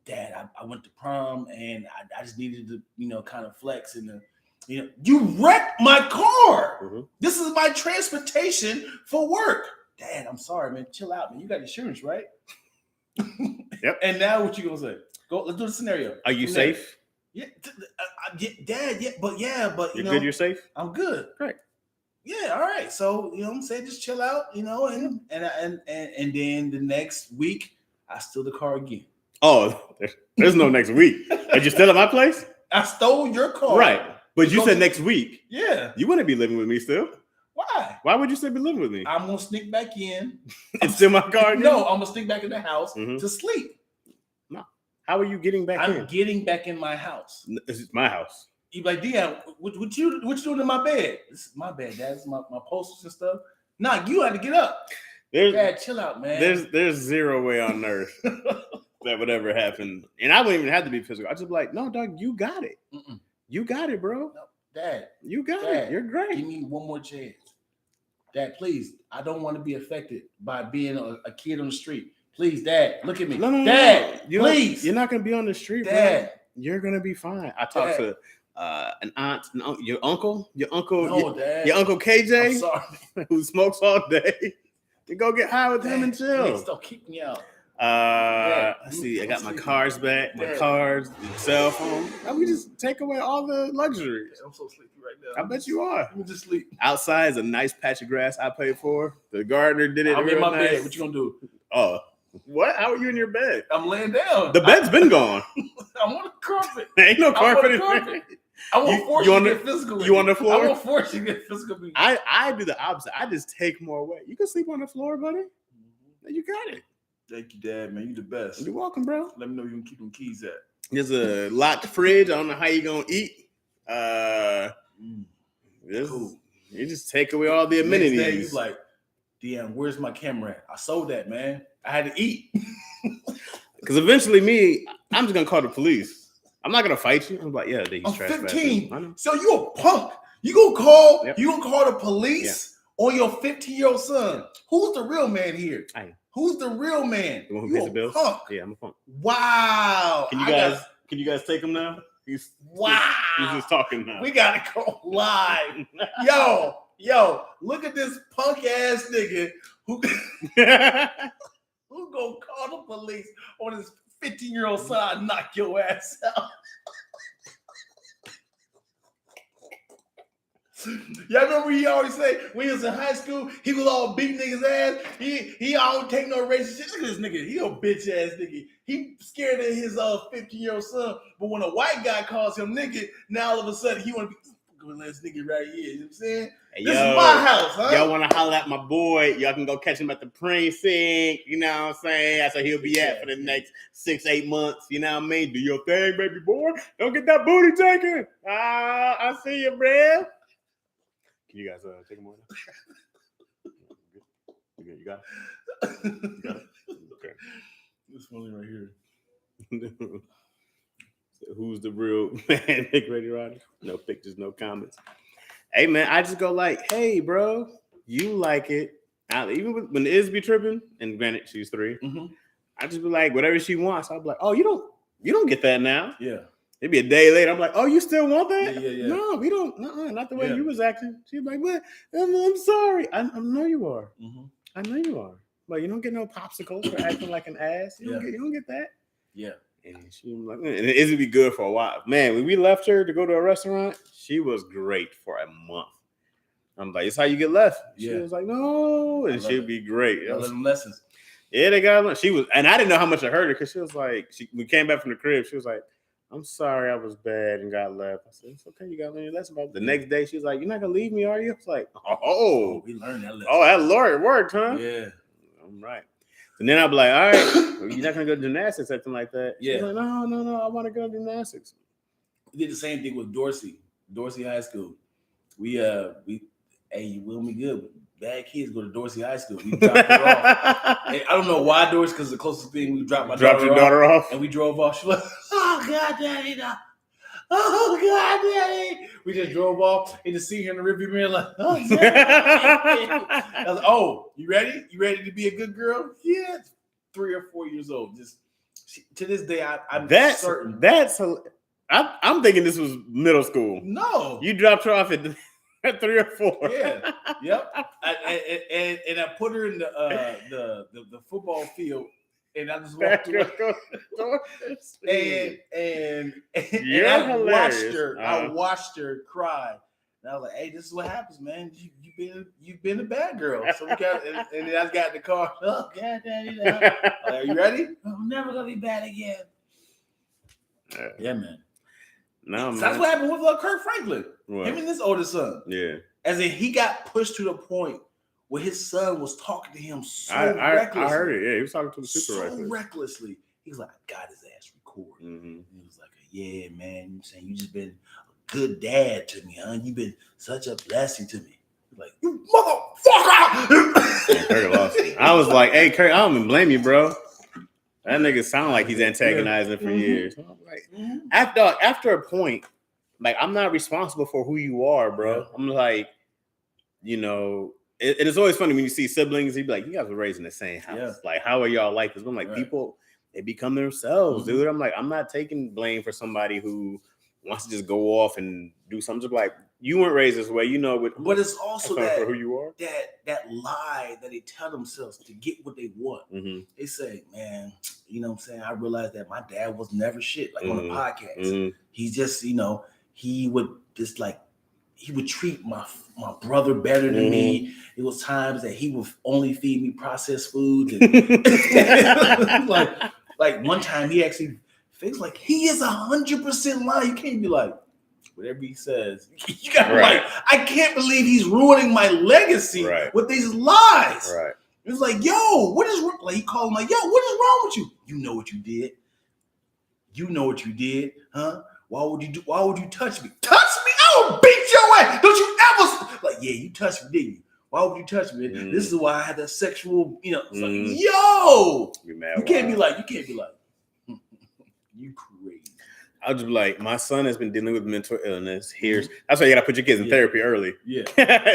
Dad, I went to prom and I just needed to, kind of flex. And, you wrecked my car. Mm-hmm. This is my transportation for work. Dad, I'm sorry, man. Chill out, man. You got insurance, right? Yep. And now what you going to say? Go. Let's do the scenario. Are you safe? Yeah, Dad. Yeah, but you're good. You're safe. I'm good. Great. Yeah. All right. So I'm saying just chill out. And then the next week I steal the car again. Oh, there's no next week. Did you steal at my place? I stole your car. Right, but you said next week. Yeah. You wouldn't be living with me still. Why? Why would you still be living with me? I'm gonna sneak back in and steal my car again? No, I'm gonna sneak back in the house to sleep. No. How are you getting back in? I'm getting back in my house. This is my house. You like, Dion, what you doing in my bed? This is my bed, Dad. This is my posters and stuff. Nah, you had to get up. Dad, chill out, man. There's zero way on earth that would ever happen. And I wouldn't even have to be physical. I'd just be like, no, dog, you got it. Mm-mm. You got it, bro. No, Dad. You got it. You're great. Give me one more chance. Dad, please. I don't want to be affected by being a kid on the street. Please, Dad, look at me. No, Dad, no. Please. You're not going to be on the street, Dad. Bro. You're going to be fine. I talked to an aunt, your uncle, Dad. Your uncle KJ, I'm sorry. who smokes all day. You go get high with him and chill. Please don't keep me out. Let's see. I got my cars back, my cards, my cell phone. I mean, just take away all the luxuries. I'm so sleepy right now. I bet you are. Let me just sleep. Outside is a nice patch of grass I paid for. The gardener did it. I'm in my nice. bed. What you gonna do? Oh, what? How are you in your bed? I'm laying down. The bed's been gone. I'm on the carpet. Ain't no carpet. I won't force you to get physical. You on the floor? I won't force you to get physical. I do the opposite. I just take more away. You can sleep on the floor, buddy. You got it. Thank you, Dad, man. You the best. You're welcome, bro. Let me know you can keep them keys at. There's a locked fridge. I don't know how you gonna eat. Cool. You just take away all the amenities. Next day, you like, damn, where's my camera at? I sold that, man. I had to eat. Because eventually I'm just gonna call the police. I'm not gonna fight you. I'm like, yeah, I'm 15. So you a punk. You gonna call the police on your 15-year-old son. Yeah. Who's the real man here? Who's the real man? The one who pays the bills? Punk. Yeah, I'm a punk. Wow. Can you guys take him now? He's just talking now. We gotta go live. Yo, look at this punk ass nigga who gonna call the police on his 15-year-old son and knock your ass out. Y'all remember he always say when he was in high school, he was all beating niggas ass. He don't take no racist shit. Look at this nigga. He a bitch ass nigga. He scared of his 15-year-old son. But when a white guy calls him nigga, now all of a sudden he want to be this nigga right here. You know what I'm saying? Hey, this is my house, huh? Y'all want to holler at my boy? Y'all can go catch him at the precinct. You know what I'm saying? That's where he'll be at for the next 6-8 months. You know what I mean? Do your thing, baby boy. Don't get that booty taken. I see you, bruh. Can you guys take him on? You got it? You got it? Okay. This one right here. So who's the real man? Nick Ready Roddy? No pictures, no comments. Hey, man, I just go like, hey, bro, you like it. Even when Iz be tripping, and granted, she's 3, I just be like, whatever she wants. I'll be like, oh, you don't get that now. Yeah. Maybe a day later, I'm like, oh, you still want that? Yeah. No, we don't. Not the way you was acting. She's like, what? I'm sorry. I know you are. I know you are. But you don't get no popsicles for acting like an ass. You don't get that. Yeah. And she was like, and it would be good for a while. Man, when we left her to go to a restaurant, she was great for a month. I'm like, it's how you get left. She was like, no, and she'd be great. I learned lessons. Yeah, they got. She was, and I didn't know how much I hurt her because she was like, we came back from the crib. She was like, I'm sorry I was bad and got left. I said, it's okay. You got to learn your lesson about it. The next day, she's like, you're not going to leave me, are you? I was like, we learned that lesson. Oh, that Lord worked, huh? Yeah. I'm right. And then I'll be like, all right, you're not going to go to gymnastics or something like that. Yeah. She's like, no, I want to go to gymnastics. We did the same thing with Dorsey High School. We will be good. Bad kids go to Dorsey High School. We dropped her off. And I don't know why Dorsey, because the closest thing we dropped your daughter off. And we drove off. She was like, oh, God, Daddy. No. Oh, God, Daddy. We just drove off and just see her in the rearview mirror like, oh, Daddy. I was like, oh, you ready? You ready to be a good girl? Yeah. 3 or 4 years old. To this day, I'm certain. I'm thinking this was middle school. No. You dropped her off at 3 or 4. Yeah. Yep. And I put her in the football field, and I just walked away. and I watched her cry. And I was like, "Hey, this is what happens, man. You've been a bad girl." So we got, and then I got in the car. Oh, God, Daddy, are you ready? I'm never gonna be bad again. Yeah, man. No, man. So that's what happened with Kirk Franklin. What? Him and his oldest son. Yeah. As in, he got pushed to the point where his son was talking to him recklessly. I heard it. Yeah, he was talking to the super recklessly. He was like, I got his ass recorded. And he was like, yeah, man, you saying you just been a good dad to me, huh? You've been such a blessing to me. Like, you motherfucker! Kirk lost it. I was like, hey, Kirk, I don't even blame you, bro. That nigga sound like he's antagonizing for years. So I'm like, after a point, like, I'm not responsible for who you are, bro. I'm like, you know, it's always funny when you see siblings. You be like, you guys were raised in the same house. Yeah. Like, how are y'all like this? I'm like, people, they become themselves, dude. I'm like, I'm not taking blame for somebody who wants to just go off and do something. Just like, you weren't raised this way, you know. But it's also that for who you are. That lie that they tell themselves to get what they want. They say, man, you know what I'm saying? I realized that my dad was never shit, like on a podcast. He's just, you know, he would treat my brother better than me. It was times that he would only feed me processed food. And like one time he actually feels like he is 100% lying. You can't be like, whatever he says, you gotta like, I can't believe he's ruining my legacy with these lies. Right. It's like, yo, what is wrong? Like he called him like, yo, what is wrong with you? You know what you did. You know what you did, huh? Why would you touch me? Touch me? I will beat your ass. Don't you ever like, yeah, you touched me, didn't you? Why would you touch me? This is why I had that sexual, you know, it's like, yo, you can't be like. You crazy. I'll just be like, my son has been dealing with mental illness. That's why you gotta put your kids in therapy early. Yeah.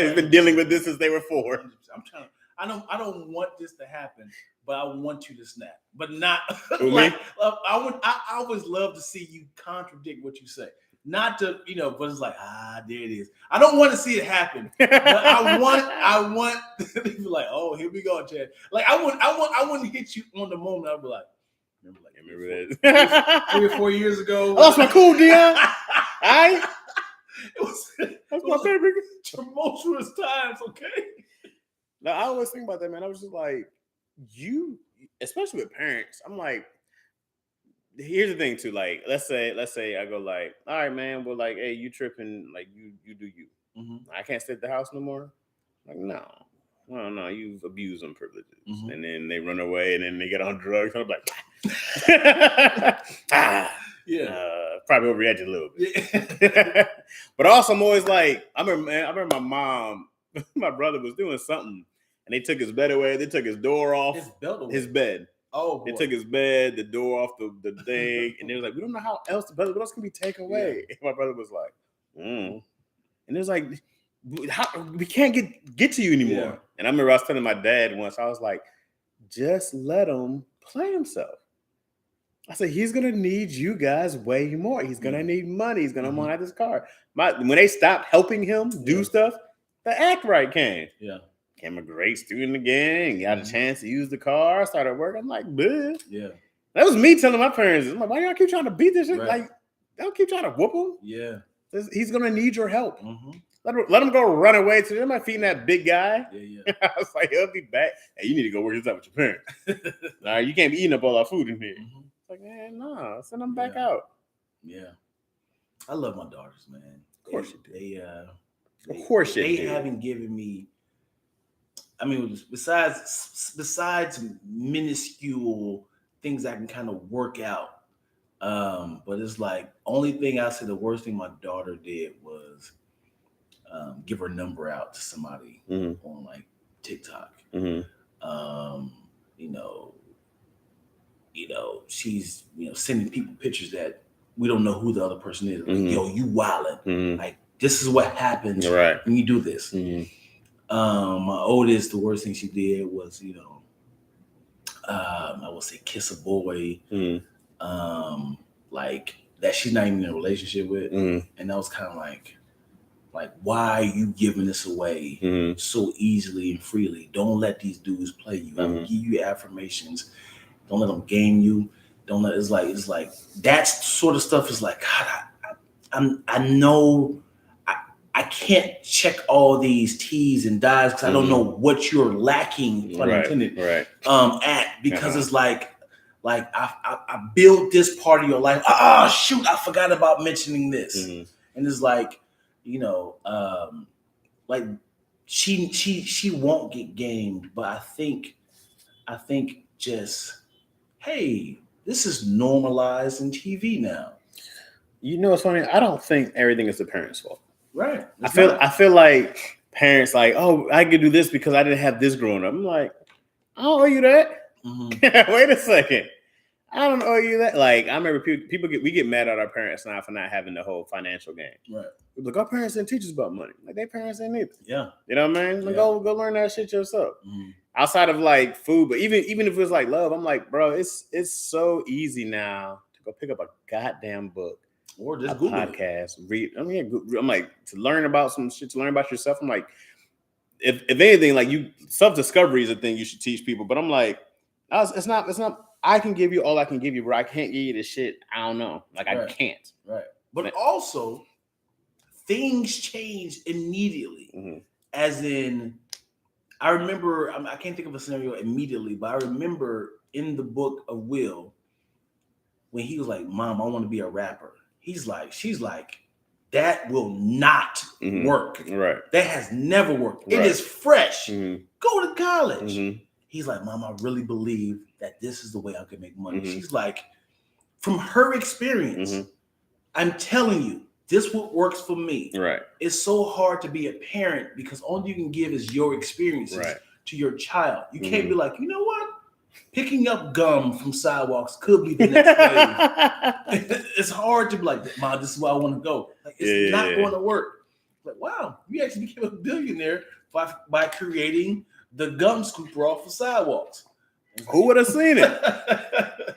He's been dealing with this since they were 4. I'm trying. I don't want this to happen, but I want you to snap. But not Who, like me? I always love to see you contradict what you say. Not to, but it's like, there it is. I don't want to see it happen. But I want to be like, oh, here we go, Chad. Like I wouldn't hit you on the moment. I'd be like, remember that 3 or 4 years ago. I lost my cool, Dion. It was my favorite. Tumultuous times, okay? Now, I always think about that, man. I was just like, especially with parents, I'm like, here's the thing too. Like, let's say I go like, all right, man, well, like, hey, you tripping, like you do you. Mm-hmm. I can't stay at the house no more. Like, no, you've abused them privileges. Mm-hmm. And then they run away and then they get on drugs. And I'm like, probably overreacted a little bit. Yeah. But also I'm always like, I remember my mom, my brother was doing something and they took his bed away. They took his door off. His bed. Oh, boy. They took his bed, the door off the thing. And they was like, we don't know what else can be taken away. Yeah. And my brother was like, And it was like, we can't get to you anymore. Yeah. And I remember I was telling my dad once, I was like, just let him play himself. I said, he's going to need you guys way more. He's going to need money. He's going to want to have this car. When they stopped helping him do stuff, the act right came. Yeah. Became a great student again. Got a chance to use the car. Started working. I'm like, bleh. Yeah. That was me telling my parents, I'm like, why y'all keep trying to beat this shit? Right. Like, don't keep trying to whoop him. Yeah. He's going to need your help. Mm-hmm. Let him go run away to them. I'm feeding that big guy. Yeah. I was like, he'll be back. Hey, you need to go work this out with your parents. All right, you can't be eating up all our food in here. Mm-hmm. It's like, man, no, send them back out. Yeah. I love my daughters, man. Of course you do. Of course you do. They haven't given me, I mean, besides minuscule things I can kind of work out. But it's like, only thing I say the worst thing my daughter did was give her number out to somebody on like TikTok. Mm-hmm. She's sending people pictures that we don't know who the other person is. Like, yo, you wildin'. Mm-hmm. Like, this is what happens when you do this. Mm-hmm. My oldest, the worst thing she did was, I would say kiss a boy, like that she's not even in a relationship with, and that was kind of like, why are you giving this away so easily and freely? Don't let these dudes play you. I'm gonna give you affirmations. Don't let them game you. Don't let it's like that sort of stuff is like, God, I know I can't check all these T's and D's because I don't know what you're lacking, pun intended, at, because it's like I built this part of your life. Oh shoot, I forgot about mentioning this. And it's like, like she won't get gamed, but I think just, hey, this is normalized in TV now. You know what's funny? I don't think everything is the parents' fault. Right. I feel like parents like, oh, I could do this because I didn't have this growing up. I'm like, I don't owe you that. Mm-hmm. Wait a second. I don't owe you that. Like, I remember we get mad at our parents now for not having the whole financial game. Right. Like, our parents didn't teach us about money. Like, their parents didn't either. Yeah. You know what I mean? Like, go learn that shit yourself. Mm-hmm. Outside of like food, but even if it was like love, I'm like, bro, it's so easy now to go pick up a goddamn book or just Google podcast, read. I'm like, to learn about some shit, to learn about yourself. I'm like, if anything, like, self-discovery is a thing you should teach people. But I'm like, it's not. I can give you all I can give you, bro. I can't give you this shit. I don't know. Like, I can't. Right. But also, things change immediately. Mm-hmm. As in, I remember, I can't think of a scenario immediately, but I remember in the book of Will, when he was like, Mom, I want to be a rapper. She's like, that will not work. Right. That has never worked. Right. It is fresh. Mm-hmm. Go to college. Mm-hmm. He's like, Mom, I really believe that this is the way I can make money. Mm-hmm. She's like, from her experience, I'm telling you, this what works for me. Right. It's so hard to be a parent because all you can give is your experiences to your child. You can't be like, you know what? Picking up gum from sidewalks could be the next wave. It's hard to be like, Mom, this is where I want to go. Like, it's not going to work. Like, wow, you actually became a billionaire by creating the gum scooper off the sidewalks. Who would have seen it?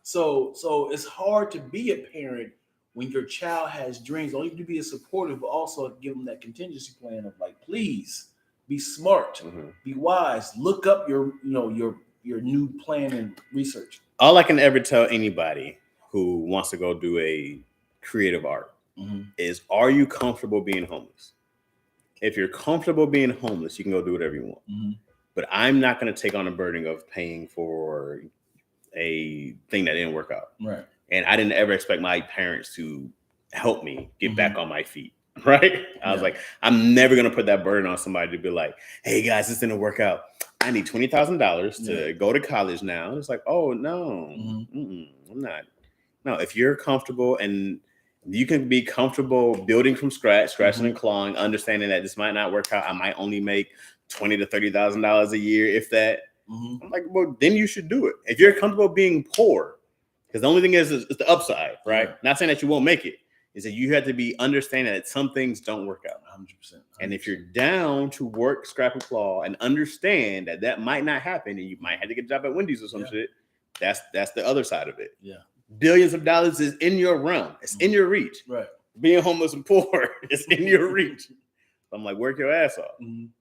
So it's hard to be a parent when your child has dreams. Only to be a supportive, but also give them that contingency plan of like, please be smart, be wise, look up your new plan and research. All I can ever tell anybody who wants to go do a creative art is, are you comfortable being homeless? If you're comfortable being homeless, you can go do whatever you want. But I'm not going to take on the burden of paying for a thing that didn't work out. Right. And I didn't ever expect my parents to help me get back on my feet. Right. I was like, I'm never going to put that burden on somebody to be like, hey guys, this didn't work out. I need $20,000 to go to college now. And it's like, oh no, I'm not. No, if you're comfortable and you can be comfortable building from scratch, scratching and clawing, understanding that this might not work out. I might only make $20,000 to $30,000 a year, if that. I'm like, well, then you should do it. If you're comfortable being poor, because the only thing is the upside, right? Not saying that you won't make it, is that you have to be understanding that some things don't work out. 100%. And if you're down to work, scrap and claw, and understand that that might not happen, and you might have to get a job at Wendy's or some shit, that's the other side of it. Yeah. Billions of dollars is in your realm. It's in your reach. Right. Being homeless and poor is in your reach. I'm like, work your ass off.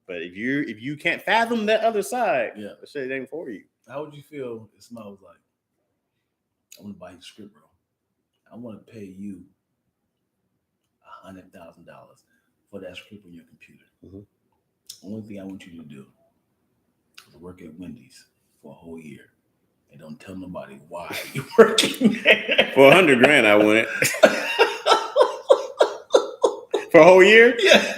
But if you can't fathom that other side, that shit ain't for you. How would you feel if somebody was like, I want to buy you a script, bro. I want to pay you $100,000 for that script on your computer. Only thing I want you to do is work at Wendy's for a whole year. And don't tell nobody why you're working there. For $100,000, I wouldn't. For a whole year? Yeah.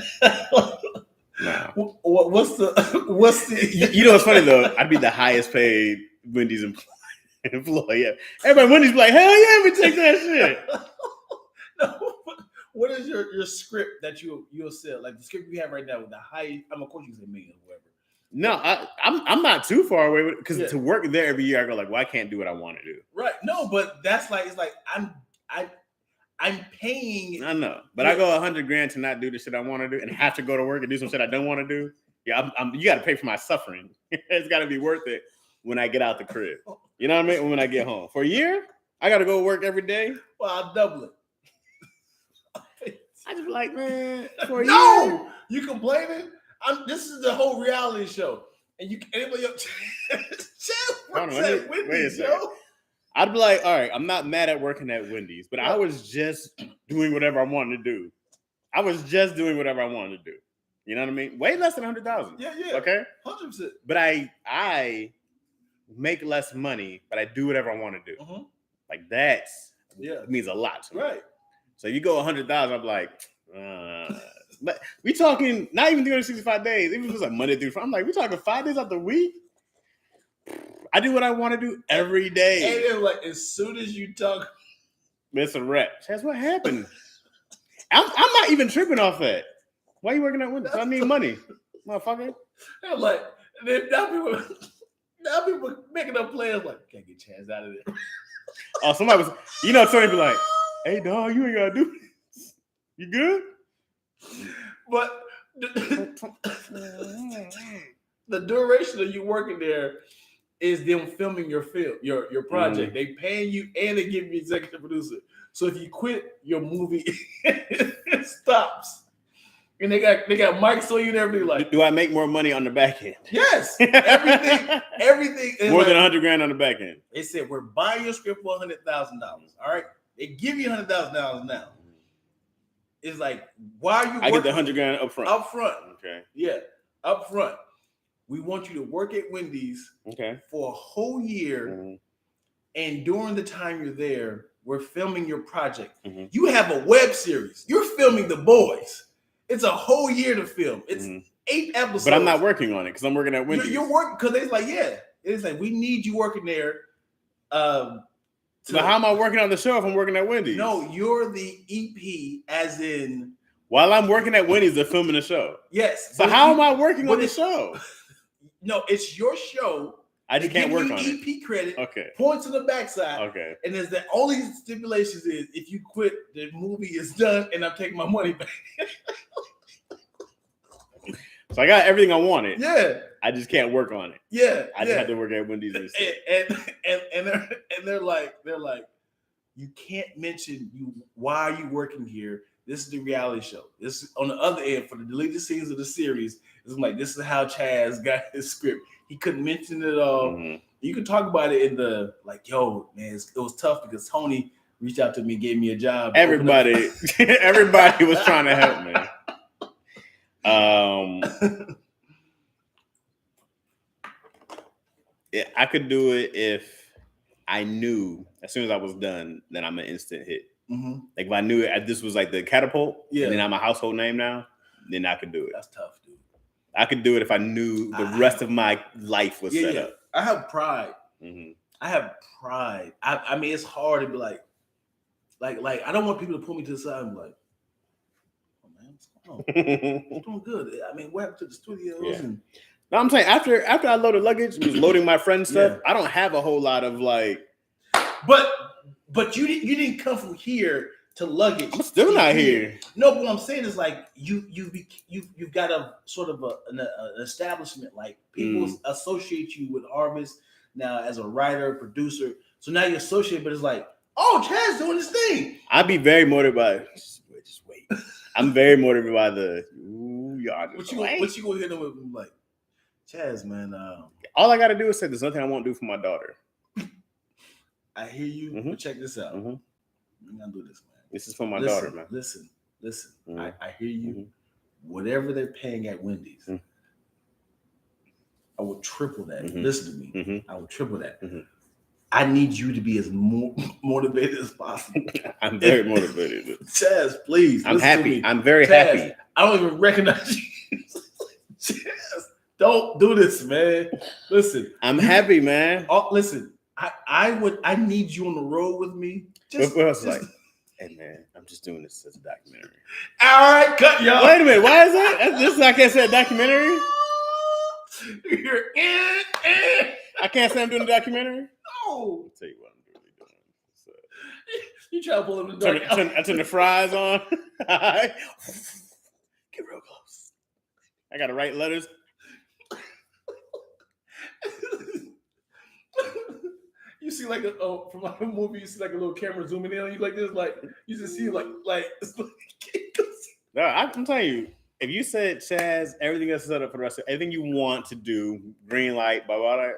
Nah. What's the? You know what's funny though? I'd be the highest paid Wendy's employee. Yeah. Everybody Wendy's be like, hell yeah, we take that shit. No. What is your script that you'll sell? Like the script you have right now with the high. Of course you can say million or whatever. No, I'm not too far away with it, because to work there every year, I go like, well, I can't do what I want to do. Right. No, but that's like, it's like I'm paying. I know, but I go $100,000 to not do the shit I want to do and have to go to work and do some shit I don't want to do. Yeah, you got to pay for my suffering. It's got to be worth it when I get out the crib. You know what I mean? When I get home for a year, I got to go to work every day. Well, I'll double it. I just be like, man, for a year. You complaining? This is the whole reality show, and anybody else. Wait a second. I'd be like, all right, I'm not mad at working at Wendy's, but I was just doing whatever I wanted to do. I was just doing whatever I wanted to do. You know what I mean? Way less than 100,000. Yeah. Okay. 100%. But I make less money, but I do whatever I want to do. Like that means a lot to me. Right. So you go 100,000, I'm like, but we talking not even 365 days. Even if it's like Monday through Friday, I'm like, we talking 5 days out the week. I do what I want to do every day. And then, like, as soon as you talk, it's a wrap. That's what happened. I'm not even tripping off that. Why are you working at Wendy's? I need money, motherfucker. I'm like, now people making up plans like, can't get Chaz out of there. Oh, somebody was, Tony be like, hey, dog, you ain't gotta do this. You good? But the duration of you working there is them filming your film, your project. They paying you and they give you executive producer. So if you quit, your movie it stops. And they got mics on you and everything. Like, do I make more money on the back end? Yes, everything. More than $100,000 on the back end. They said we're buying your script for $100,000. All right, they give you $100,000 now. It's like, why are you? I get the $100,000 up front. Up front, okay. Yeah, up front. We want you to work at Wendy's, for a whole year, and during the time you're there, we're filming your project. You have a web series. You're filming The Boys. It's a whole year to film. It's 8 episodes. But I'm not working on it because I'm working at Wendy's. You're working because it's like, it's like we need you working there. But how am I working on the show if I'm working at Wendy's? No, you're the EP, as in. While I'm working at Wendy's, they're filming the show. Yes. So how am I working on the show? No, it's your show. I just can't work on it. EP credit. Okay. Points to the backside. Okay. And there's the only stipulations is if you quit, the movie is done, and I'm taking my money back. So I got everything I wanted. Yeah. I just can't work on it. Yeah. I just had to work at Wendy's instead. And they're like, you can't mention why are you working here? This is the reality show. This is on the other end for the deleted scenes of the series. It's like this is how Chaz got his script. He couldn't mention it at all. Mm-hmm. You can talk about it in the like, yo, man, it was tough because Tony reached out to me, gave me a job. Everybody was trying to help me. Yeah, I could do it if I knew as soon as I was done that I'm an instant hit. Mm-hmm. Like if I knew this was like the catapult, and then I'm a household name now, then I could do it. That's tough, dude. I could do it if I knew the rest of my life was set up. I have pride. Mm-hmm. I have pride. I mean, it's hard to be like I don't want people to pull me to the side and be like, oh man, what's going on? I'm doing good. I mean, what happened to the studios? Yeah. And no, I'm saying after I loaded luggage, was loading my friend's stuff. I don't have a whole lot of like. But you didn't come from here to luggage. I'm still not here. No, but what I'm saying is like you've got a sort of an establishment. Like people associate you with Harvest now as a writer, producer. So now you're associated, but it's like, oh, Chaz doing this thing. I'd be very motivated by. Just wait. I'm very motivated by the. Ooh, y'all. What you gonna hit them with? Like, Chaz, man. All I got to do is say there's nothing I won't do for my daughter. I hear you, but check this out. Mm-hmm. I'm gonna do this, man. This is for my daughter, man. Listen. Mm-hmm. I hear you. Mm-hmm. Whatever they're paying at Wendy's, I will triple that. Mm-hmm. Listen to me. Mm-hmm. I will triple that. Mm-hmm. I need you to be as motivated as possible. I'm very motivated. Chaz, please. I'm happy. I'm very happy. I don't even recognize you. Chaz, don't do this, man. Listen. I'm happy, man. Listen. I need you on the road with me. Like, hey man, I'm just doing this as a documentary. All right, cut y'all. Wait a minute, why is that? This is I can't say a documentary. You're in. I can't say I'm doing a documentary. No. I'll tell you what I'm really doing. So, you try to pull him in the dark. I turn the fries on. Get real close. I gotta write letters. You see like from like a movie, you see like a little camera zooming in on you like this, like you just see like it's like. No, I'm telling you, if you said Chaz, everything is set up for the rest of everything you want to do, green light, blah blah blah.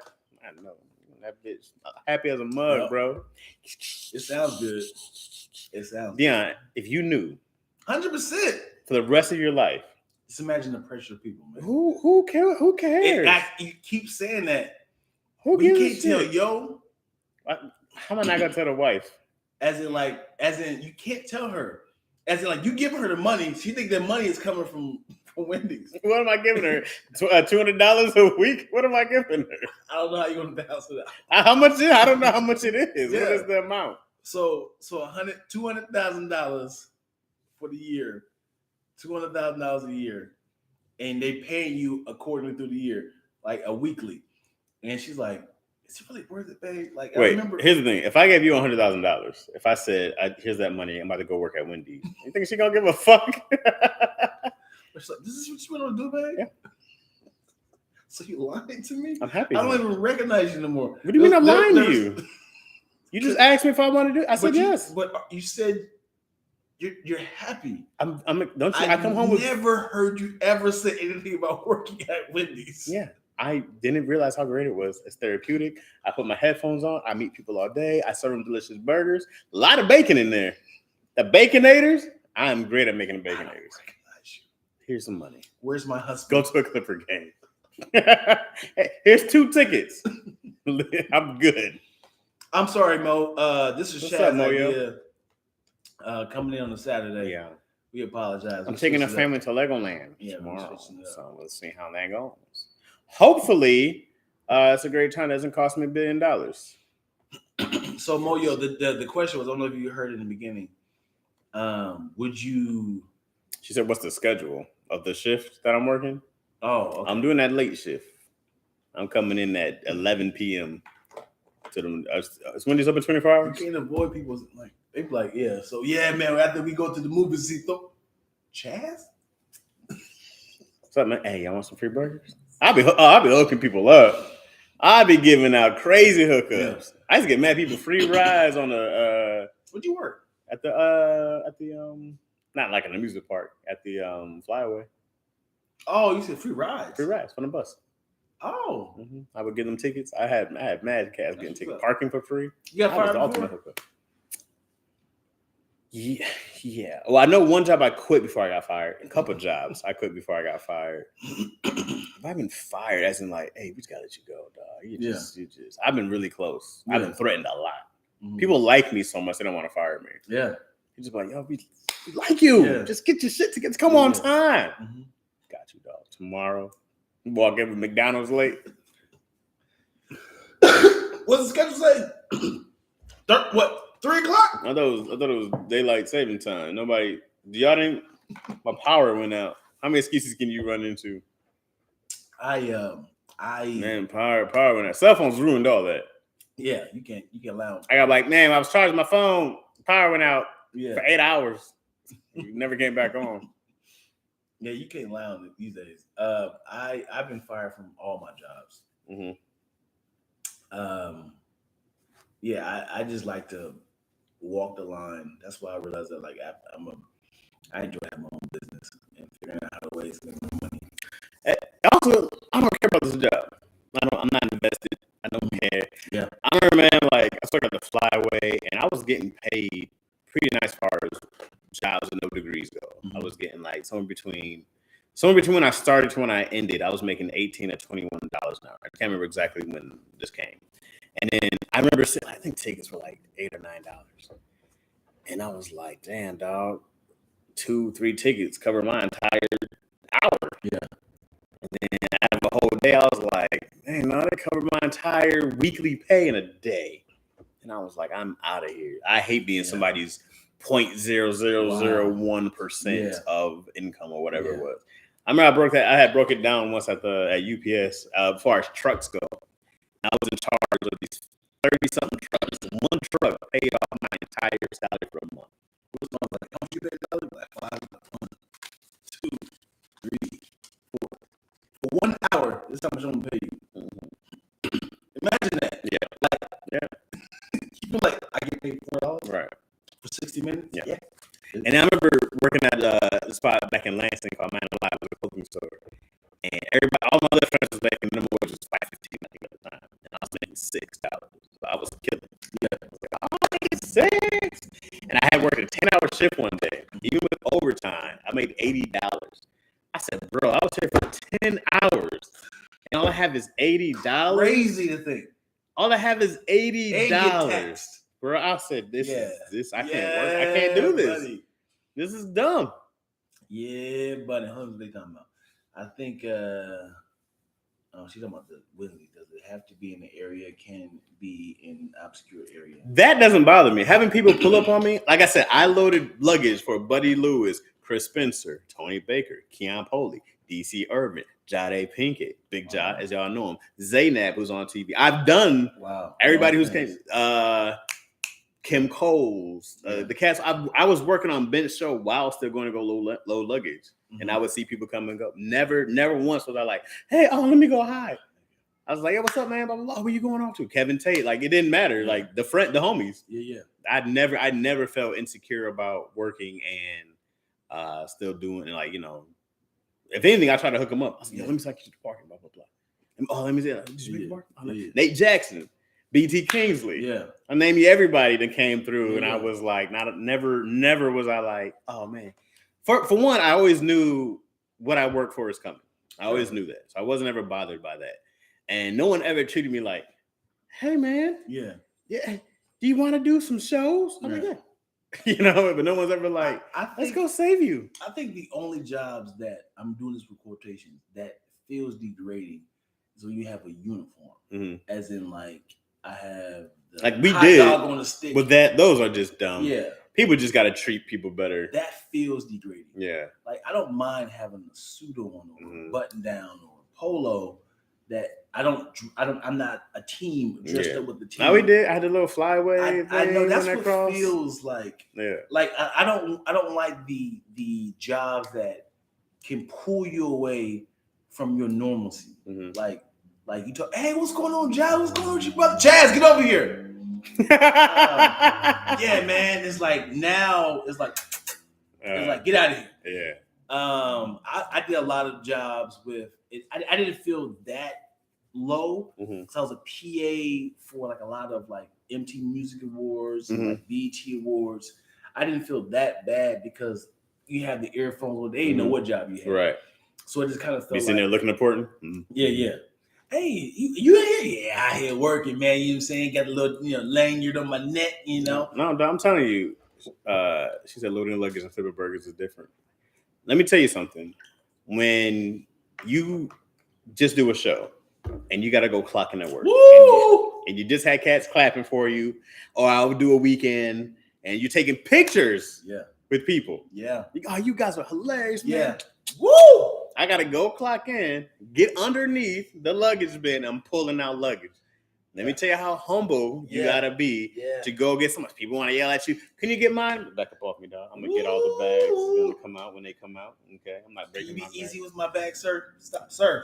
I know that bitch happy as a mug, bro. It sounds good. It sounds. Dion, if you knew, 100% for the rest of your life, just imagine the pressure of people, man. Who cares? Who cares? You keep saying that. Who you can't tell yo. How am I not gonna tell the wife? As in, you can't tell her. As in, like you give her the money, she think that money is coming from Wendy's. What am I giving her? $200 a week? What am I giving her? I don't know how you're gonna balance it out. How much? I don't know how much it is. Yeah. What is the amount? So $200,000 for the year, $200,000 a year, and they paying you accordingly through the year, like a weekly. And she's like, "Is it really worth it, babe?" Like, wait, here's the thing: if I gave you $100,000, if I said, "Here's that money, I'm about to go work at Wendy's," you think she gonna give a fuck? She's like, "This is what you want to do, babe?" Yeah. So you lying to me? I'm happy. I don't even recognize you no more. What do you mean I'm lying to you? You just asked me if I want to do it. I said yes. But you said you're happy. Don't you? I come home with. I never heard you ever say anything about working at Wendy's. Yeah. I didn't realize how great it was. It's therapeutic. I put my headphones on. I meet people all day. I serve them delicious burgers. A lot of bacon in there. The Baconators. I am great at making the Baconators. I don't recognize you. Here's some money. Where's my husband? Go to a Clipper game. Hey, here's 2 tickets. I'm good. I'm sorry, Mo. This is Chaz's idea. Coming in on a Saturday. Yeah. We apologize. I'm taking a family to Legoland tomorrow. So let's see how that goes. Hopefully, it's a great time. It doesn't cost me $1 billion. So Moyo, the question was, I don't know if you heard it in the beginning. Would you? She said, "What's the schedule of the shift that I'm working?" Oh, okay. I'm doing that late shift. I'm coming in at 11 p.m. to them. Is Wendy's open 24 hours? You can't avoid people like they be like, yeah. So yeah, man. After we go to the movie, see Chaz. What's up, man? Hey, y'all want some free burgers? I'll be hooking people up. I'll be giving out crazy hookups. Yeah. I used to get mad people free rides on the. Where'd you work? At the not like an amusement park, at the flyaway. Oh, you said free rides? Free rides on the bus. Oh, I would give them tickets. I had mad cats getting tickets, parking for free. You got fired before? Yeah. Well, I know one job I quit before I got fired. A couple jobs I quit before I got fired. I've been fired, as in like, hey, we just gotta let you go, dog. You just. I've been really close. Yeah. I've been threatened a lot. Mm-hmm. People like me so much they don't want to fire me. Yeah. You just like, yo, we like you. Yeah. Just get your shit together. Come on time. Mm-hmm. Got you, dog. Tomorrow, walk in with McDonald's late. What's the schedule say? What? 3 o'clock? I thought it was daylight saving time. Nobody, y'all didn't. My power went out. How many excuses can you run into? Man, power went out. Cell phones ruined all that. Yeah, you can't allow. I got like, man, I was charging my phone. Power went out for 8 hours. You never came back on. Yeah, you can't allow it these days. I've been fired from all my jobs. Mm-hmm. Yeah, I just like to walk the line. That's why I realized that like I enjoy having my own business and figuring out how to ways to make more money. Also, I don't care about this job. I'm not invested. I don't care. Yeah. I remember, man, like I started at the Flyway and I was getting paid pretty nice as far as jobs with no degrees go. Mm-hmm. I was getting like somewhere between when I started to when I ended, I was making $18 to $21 an hour. I can't remember exactly when this came. And then I remember I think tickets were like $8 or $9. And I was like, damn, dog, 2-3 tickets cover my entire hour. Yeah. And then out of a whole day, I was like, man, no, they covered my entire weekly pay in a day. And I was like, I'm out of here. I hate being somebody's 0.0001% of income or whatever it was. I remember I had broke it down once at UPS as far as trucks go. I was in charge of these 30-something trucks. One truck paid off my entire salary for a month. It was like, how much you paid salary? Like 5, 1, 2, 3, 4. For 1 hour, this is how much I'm gonna pay you. Mm-hmm. Imagine that. Yeah. You feel like I get paid $4 right for 60 minutes. Yeah. And I remember working at the spot back in Lansing called Man Alive, was a cooking store. And all my other friends was making minimum wage was $5.15 I think at the time, and I was making $6. So I was killing. Yeah, I was like, I'm making $6, and I had worked a 10-hour shift one day. Even with overtime, I made $80. I said, bro, I was here for 10 hours, and all I have is $80. Crazy to think. All I have is $80. Bro, I said, this. I can't work. I can't do this. Buddy. This is dumb. Yeah, buddy. What was they talking about? I think she's talking about the Wednesday. Does it have to be in the area? Can be in an obscure area? That doesn't bother me. Having people pull up on me, like I said, I loaded luggage for Buddy Lewis, Chris Spencer, Tony Baker, Keon Poley, DC Urban, Jade Pinkett, Big Ja, as y'all know him, Zaynab, who's on TV. I've done everybody who's came. Kim Coles, the cast. I was working on Ben's show while still going to go load luggage, and I would see people come and go. Never once was I like, "Hey, let me go hi." I was like, "Hey, what's up, man? Blah, blah, blah. Where you going on to?" Kevin Tate. Like it didn't matter. Like the homies. Yeah. I never felt insecure about working and still doing like If anything, I try to hook them up. I said, "Yo, let me take you to the parking, blah blah blah." Oh, let me see. Did you make the parking? Nate Jackson. BT Kingsley. Yeah. I named you everybody that came through, and I was like, never was I like, oh man. For one, I always knew what I worked for is coming. I always knew that. So I wasn't ever bothered by that. And no one ever treated me like, hey man. Yeah. Do you want to do some shows? I'm like, yeah. But no one's ever like, let's go save you. I think the only jobs that I'm doing this for quotations that feels degrading is when you have a uniform. As in like I have like we did dog on a stick. With that, those are just dumb. Yeah. People just gotta treat people better. That feels degrading. Yeah. Like I don't mind having a suit on or a button down or a polo that I'm not a team dressed up with the team. No, we did. I had a little flyway. I know that's what cross. Feels like. Yeah. Like I don't like the jobs that can pull you away from your normalcy. Mm-hmm. Like you talk, hey, what's going on, Chaz? What's going on with your brother? Chaz, get over here. Yeah, man. It's like now it's like get out of here. Yeah. I did a lot of jobs with it. I didn't feel that low because I was a PA for like a lot of like MTV Music Awards and like BET Awards. I didn't feel that bad because you have the earphones on. They didn't know what job you had. Right. So it just kind of felt you sitting there looking important. Yeah. Hey, you here? Yeah, out here working, man. You know what I'm saying? Got a little, lanyard on my neck, No, I'm telling you. She said loading luggage and flipping burgers is different. Let me tell you something. When you just do a show and you got to go clock in at work, and you just had cats clapping for you, or I'll do a weekend and you're taking pictures with people. Yeah. Oh, you guys are hilarious, man. Yeah. Woo! I got to go clock in, get underneath the luggage bin. I'm pulling out luggage. Let me tell you how humble you got to be to go get so much. People want to yell at you. Can you get mine? Back up off me, dog. I'm going to get all the bags. It's going to come out when they come out. Okay. I'm not breaking my bag. Can you be easy with my bag, sir? Stop. Sir.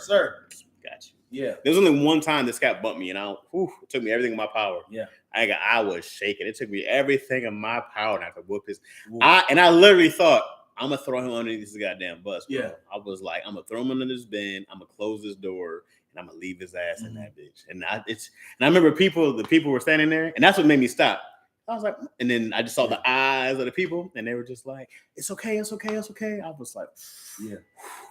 Got you. Yeah. There was only one time this cat bumped me, and it took me everything in my power. Yeah. I was shaking. It took me everything in my power not to whoop his. I literally thought, I'm going to throw him underneath this goddamn bus. Bro. Yeah. I was like, I'm going to throw him under this bin. I'm going to close this door. And I'm gonna leave his ass in that bitch. And I remember the people were standing there, and that's what made me stop. I was like, and then I just saw the eyes of the people, and they were just like, it's okay. I was like,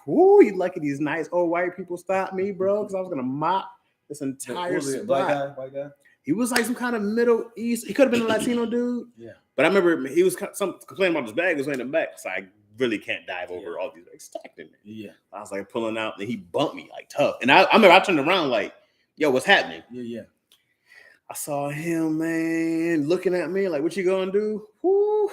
ooh, you lucky these nice old white people stopped me, bro, because I was gonna mop this entire spot. White guy? He was like some kind of Middle East. He could have been a Latino dude. Yeah. But I remember he was complaining about his bag was laying in the back, so I really can't dive over all these bags stacked in there. Yeah. I was like pulling out, and he bumped me like tough. And I remember I turned around like, yo, what's happening? Yeah. I saw him, man, looking at me like, what you gonna do? Woo.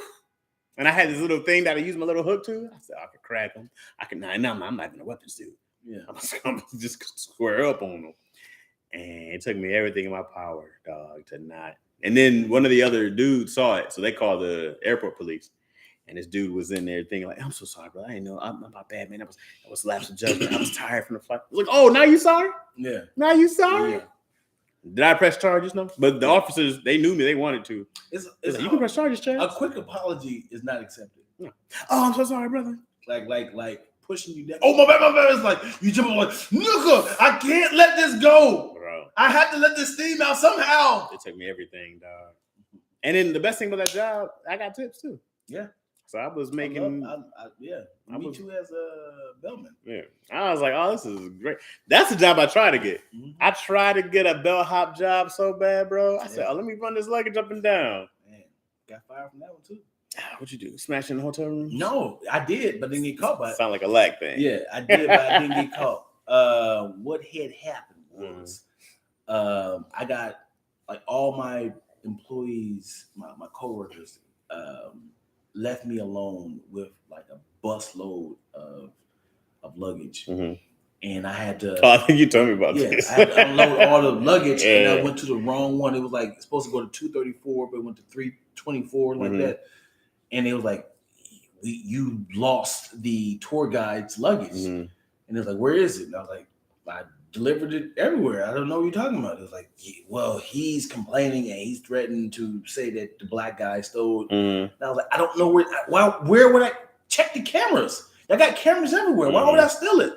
And I had this little thing that I used my little hook to. I said, I could crack him. I'm not even a weapons dude. Yeah. I'm just square up on him. And it took me everything in my power, dog, to not. And then one of the other dudes saw it. So they called the airport police. And this dude was in there thinking like, I'm so sorry, bro. I didn't know. I'm not bad, man. That was lapse of judgment. I was tired from the flight. I was like, oh, now you sorry? Yeah. Now you sorry? Yeah. Did I press charges? No. But the officers, they knew me. They wanted to. It's like, you can press charges, Chaz. A quick apology is not accepted. No. Oh, I'm so sorry, brother. Like pushing you down. Oh, my bad. It's like, you jump on like, nigga, I can't let this go. Bro. I have to let this steam out somehow. It took me everything, dog. And then the best thing about that job, I got tips too. Yeah. So I was making. I meet you as a bellman. Yeah. I was like, oh, this is great. That's the job I try to get. Mm-hmm. I tried to get a bellhop job so bad, bro. I said, oh, let me run this luggage up and down. Man, got fired from that one too. What'd you do? Smash in the hotel room? No, I did, but didn't get caught by it. Sound like a lack thing. Yeah, I did, but I didn't get caught. What had happened was I got like all my employees, my coworkers, left me alone with like a busload of luggage. Mm-hmm. And I had to. Oh, I think you told me about this. I had to unload all the luggage, and I went to the wrong one. It was like supposed to go to 234, but it went to 324, like that. And it was like, you lost the tour guide's luggage. Mm-hmm. And it was like, where is it? And I was like, I delivered it everywhere. I don't know what you're talking about. It was like, well, he's complaining and he's threatening to say that the black guy stole. And I was like, I don't know where would I check the cameras? I got cameras everywhere. Why would I steal it?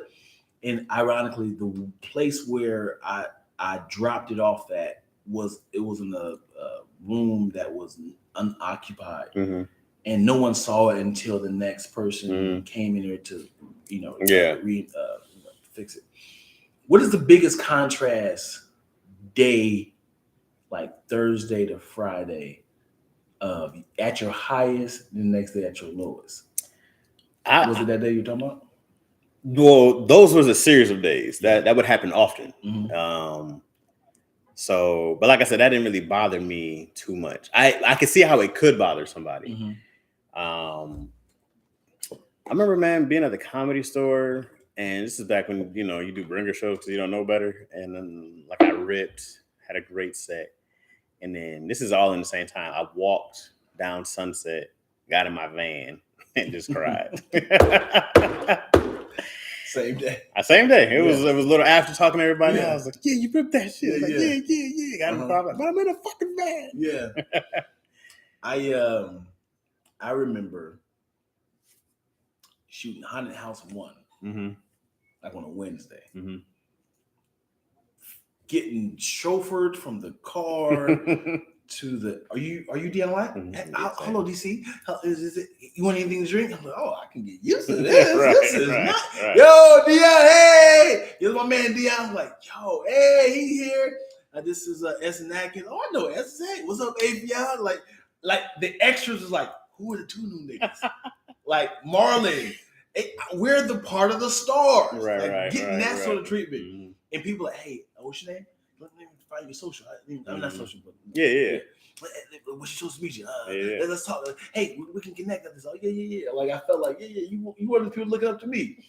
And ironically, the place where I dropped it off at was in a room that was unoccupied. Mm-hmm. And no one saw it until the next person came in here to, fix it. What is the biggest contrast day, like Thursday to Friday, of at your highest, the next day at your lowest? Was it that day you're talking about? Well, those was a series of days that would happen often. Mm-hmm. But like I said, that didn't really bother me too much. I could see how it could bother somebody. Mm-hmm. I remember, man, being at the Comedy Store And this is back when, you do bringer shows because you don't know better. And then, like, I ripped, had a great set. And then this is all in the same time. I walked down Sunset, got in my van, and just cried. Same day. Same day. It was a little after talking to everybody. Yeah. I was like, yeah, you ripped that shit. Yeah, yeah. Got in the car, but I'm in a fucking van. Yeah. I remember shooting Haunted House 1, like on a Wednesday. Getting chauffeured from the car to the. Are you DIY? Hello, DC. Is it? You want anything to drink? I'm like, oh, I can get used to this. This is not. Right. Yo, Dion, hey, here's my man Dion. I'm like, yo, hey, he here. This is S and Atkins. Oh, I know S. What's up, Avion? Like the extras was like, who are the two new niggas? Like Marlon. We're the part of the stars. Getting that sort of treatment. And people like, hey, what's your name? Let me find your social. I'm not social, but yeah. What's your social media? Let's talk. Hey, we can connect on this. Oh yeah. Like I felt like you wanted people looking up to me.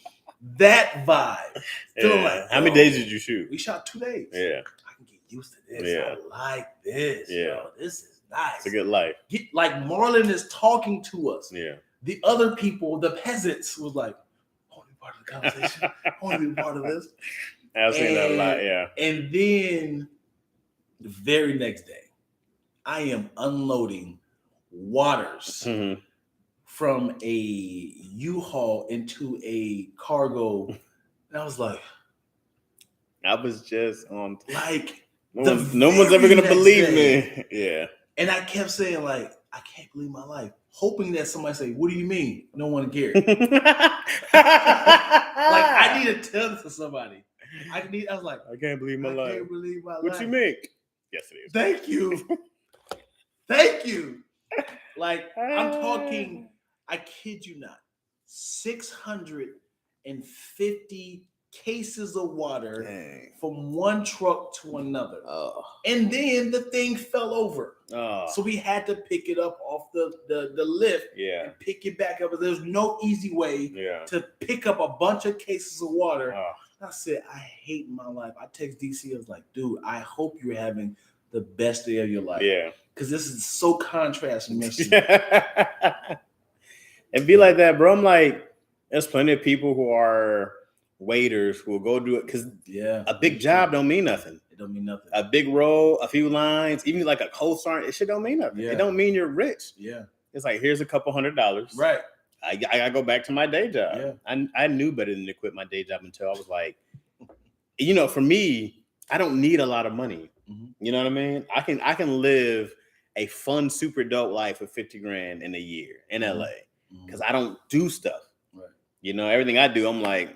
That vibe. Feeling like, how many days did you shoot? We shot 2 days. Yeah. I can get used to this. Yeah. I like this. Yeah. Yo, this is nice. It's a good life. Like Marlon is talking to us. Yeah. The other people, the peasants, was like, I want to be part of the conversation. I want to be part of this. I've seen that a lot, yeah. And then the very next day, I am unloading waters from a U-Haul into a cargo. And I was like, I was just on. Like, no one's ever going to believe me. Yeah. And I kept saying, like, I can't believe my life. Hoping that somebody say, what do you mean? No one cares. Like, I need to tell this to somebody. I was like, I can't believe my life. I can't believe my life. What you make? Yes, it is. Thank you. Thank you. Like, I'm talking, I kid you not, 650 cases of water from one truck to another. And then the thing fell over. So we had to pick it up off the lift and pick it back up. But there's no easy way to pick up a bunch of cases of water. I said, I hate my life. I text DC. I was like, dude, I hope you're having the best day of your life. Yeah. Because this is so contrast. And be like that, bro. I'm like, there's plenty of people who are waiters who will go do it because a big job don't mean nothing. It don't mean nothing. A big role, a few lines, even like a co-star, it shit don't mean nothing. It don't mean you're rich. Yeah. It's like, here's a couple $100. Right. I gotta go back to my day job. Yeah. I knew better than to quit my day job until I was like, for me, I don't need a lot of money. You know what I mean? I can live a fun, super dope life with $50,000 in a year in LA because I don't do stuff. Right. Everything I do, I'm like,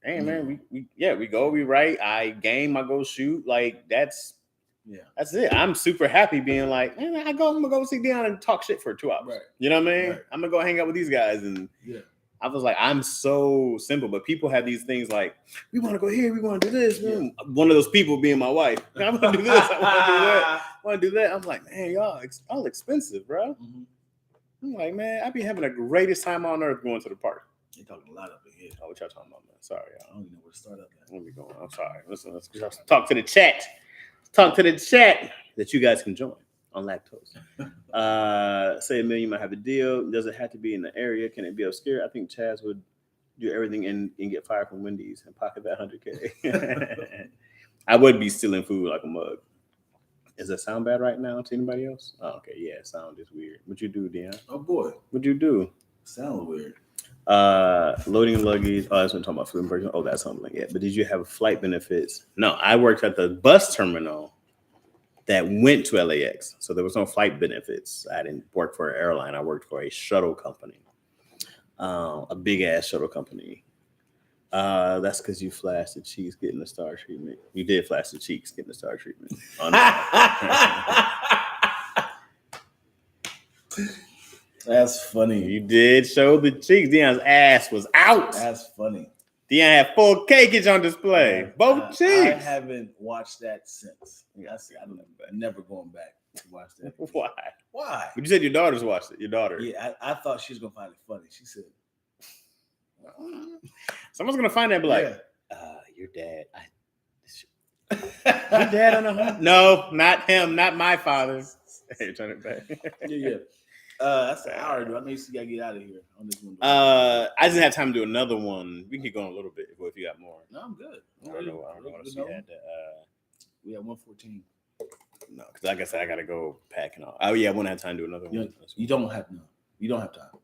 hey man, we go, we write, I game, I go shoot. Like that's it. I'm super happy being like, man, I'm gonna go sit down and talk shit for 2 hours. Right. You know what I mean? Right. I'm gonna go hang out with these guys. And I was like, I'm so simple, but people have these things like, we want to go here, we want to do this. Yeah. One of those people being my wife. I want to do this, I want to do that. I want to do that. I'm like, man, y'all all expensive, bro. I'm like, man, I be having the greatest time on earth going to the park. You're talking a lot up in here. Oh, what y'all talking about, man? Sorry, y'all. I don't even know where to start up at. Let me go. I'm sorry. Listen, let's talk to the chat. Talk to the chat that you guys can join on Lacktoast. Say $1 million might have a deal. Does it have to be in the area? Can it be obscure? I think Chaz would do everything and get fired from Wendy's and pocket that $100K. I would be stealing food like a mug. Does that sound bad right now to anybody else? Oh, okay, yeah, sound is weird. What you do, Dion? Oh boy, what'd you do? Sound weird. Loading luggage. Oh, that's what I'm talking about. Food and version. Oh, that's something. Yeah, but did you have flight benefits? No, I worked at the bus terminal that went to LAX, so there was no flight benefits. I didn't work for an airline. I worked for a shuttle company, a big ass shuttle company. That's because you flashed the cheeks getting the star treatment. You did flash the cheeks getting the star treatment. That's funny. You did show the cheeks. Dion's ass was out. That's funny. Dion had full cakeage on display. Both cheeks. I haven't watched that since. I'm never going back to watch that. Why? But you said your daughters watched it. Your daughter. Yeah, I thought she was going to find it funny. She said, Someone's gonna find that and be like, your dad. Your dad on the home? No, not him, not my father. Hey, turn it back. Yeah. That's an hour, dude. I know you still gotta get out of here on this one. I just didn't have time to do another one. We can keep going a little bit if you got more. No, I'm good. I don't know what else you had. We had 114. No, because like I said, I gotta go packing off. Oh yeah, I won't have time to do another one. You don't have time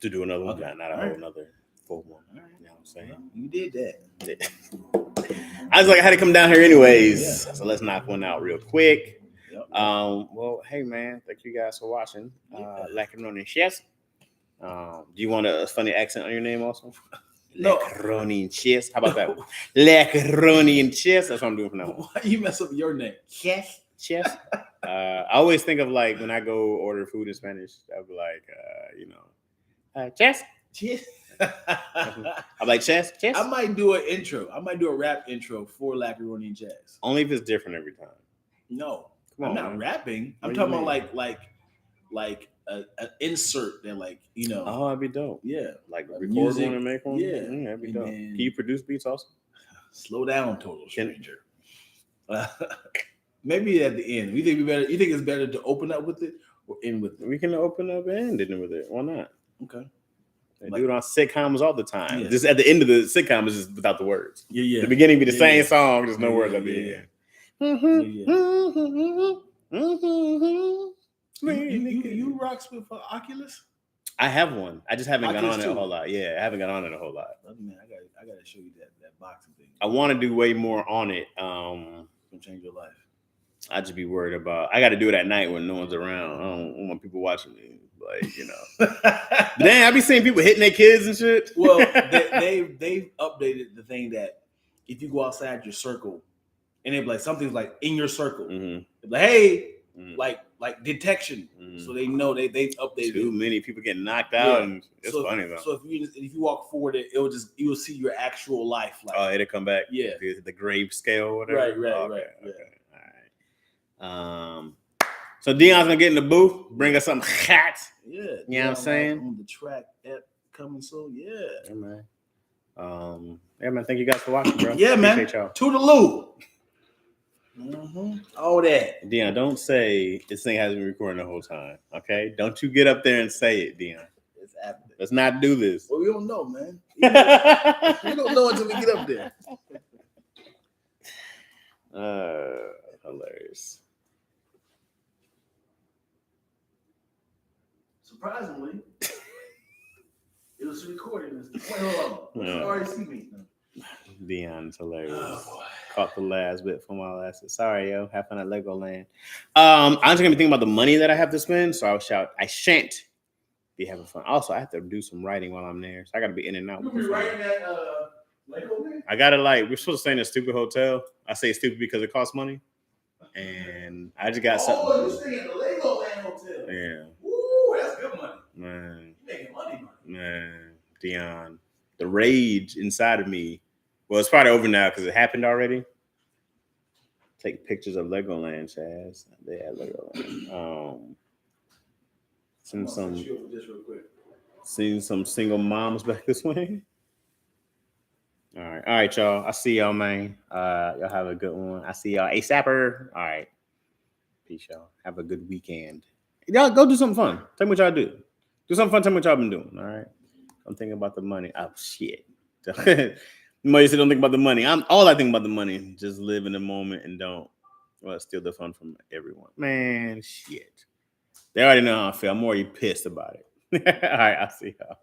to do another one. Okay. Not a whole another full one. All right. You know what I'm saying? Well, you did that. I was like, I had to come down here anyways. So let's knock one out real quick. Yep. Well, hey man, thank you guys for watching. Lackaroni and Chaz. Do you want a funny accent on your name also? No. Lackaroni and Chaz. How about that? Lackaroni and Chaz. That's what I'm doing from now on. Why you mess up your name? Chaz. I always think of like when I go order food in Spanish, I'll be like, Chaz. I'm like, Chaz. I might do an intro. I might do a rap intro for Lackaroni and Chaz. Only if it's different every time. No, Come on, I'm not rapping. I'm What talking do you about like an insert that Oh, that'd be dope. Yeah, Like like record music. one and make one. Yeah. That'd be And dope. then- Can you produce beats also? Slow down, total stranger. Maybe at the end. You think it's better to open up with it or end with it? We can open up and end with it. Why not? Okay. They Like- do it on sitcoms all the time. Yeah. Just at the end of the sitcom is just without the words. Yeah. The beginning be the Yeah, same yeah. song, there's no Yeah, words yeah, at the yeah. end. You rocks with Oculus? I have one. I just haven't got Oculus on it a too. whole lot. Yeah, I haven't got on it a whole lot. Oh, man, I gotta show you that boxing thing. I want to do way more on it. It's gonna change your life. I just be worried about. I got to do it at night when no one's around. I don't want people watching me. But damn, I be seeing people hitting their kids and shit. Well, they've updated the thing that if you go outside your circle, and they be like something's like in your circle, Mhm. like hey, Mhm. like detection, Mhm. so they know they've updated. Too many people getting knocked out, and it's so, funny though. So if you walk forward, you'll see your actual life. Like, Oh, it'll come back. Yeah. the grave scale, or whatever. Right. Okay, Yeah. all right. So Dion's gonna get in the booth, bring us some hot. Yeah, You know what I'm saying? On the track app coming soon. Yeah. Yeah, man. Thank you guys for watching, bro. Yeah, man. Appreciate y'all. Toodaloo. Mm-hmm. All that. Dion, don't say this thing has been recording the whole time. Okay, don't you get up there and say it, Dion. It's happening. Let's not do this. Well, we don't know, man. We don't know until we get up there. Hilarious. Surprisingly, it was recording. Wait, hold on. You Yeah. already see me. Dion's hilarious. Oh, boy. Caught the last bit from my last. Sorry, yo. Have fun at Legoland. I'm just gonna be thinking about the money that I have to spend, so I shan't be having fun. Also, I have to do some writing while I'm there, so I gotta be in and out. You be writing that Lego man? I gotta we're supposed to stay in a stupid hotel. I say stupid because it costs money, and I just got something. Oh, you stay in the Lego Land Hotel. Yeah, Ooh, that's good money. man. You making money. Man, Dion, the rage inside of me. Well, it's probably over now because it happened already. Take pictures of Legoland, Chaz. They had Legoland. Seen some single moms back this way. All right, y'all. I see y'all, man. Y'all have a good one. I see y'all ASAPer. All right, peace, y'all. Have a good weekend. Y'all go do something fun. Tell me what y'all do. Do something fun. Tell me what y'all been doing. All right. I'm thinking about the money. Oh shit. You say don't think about the money. I think about the money. Just live in the moment and don't steal the fun from everyone. Man, shit. They already know how I feel. I'm already pissed about it. All right, I'll see y'all.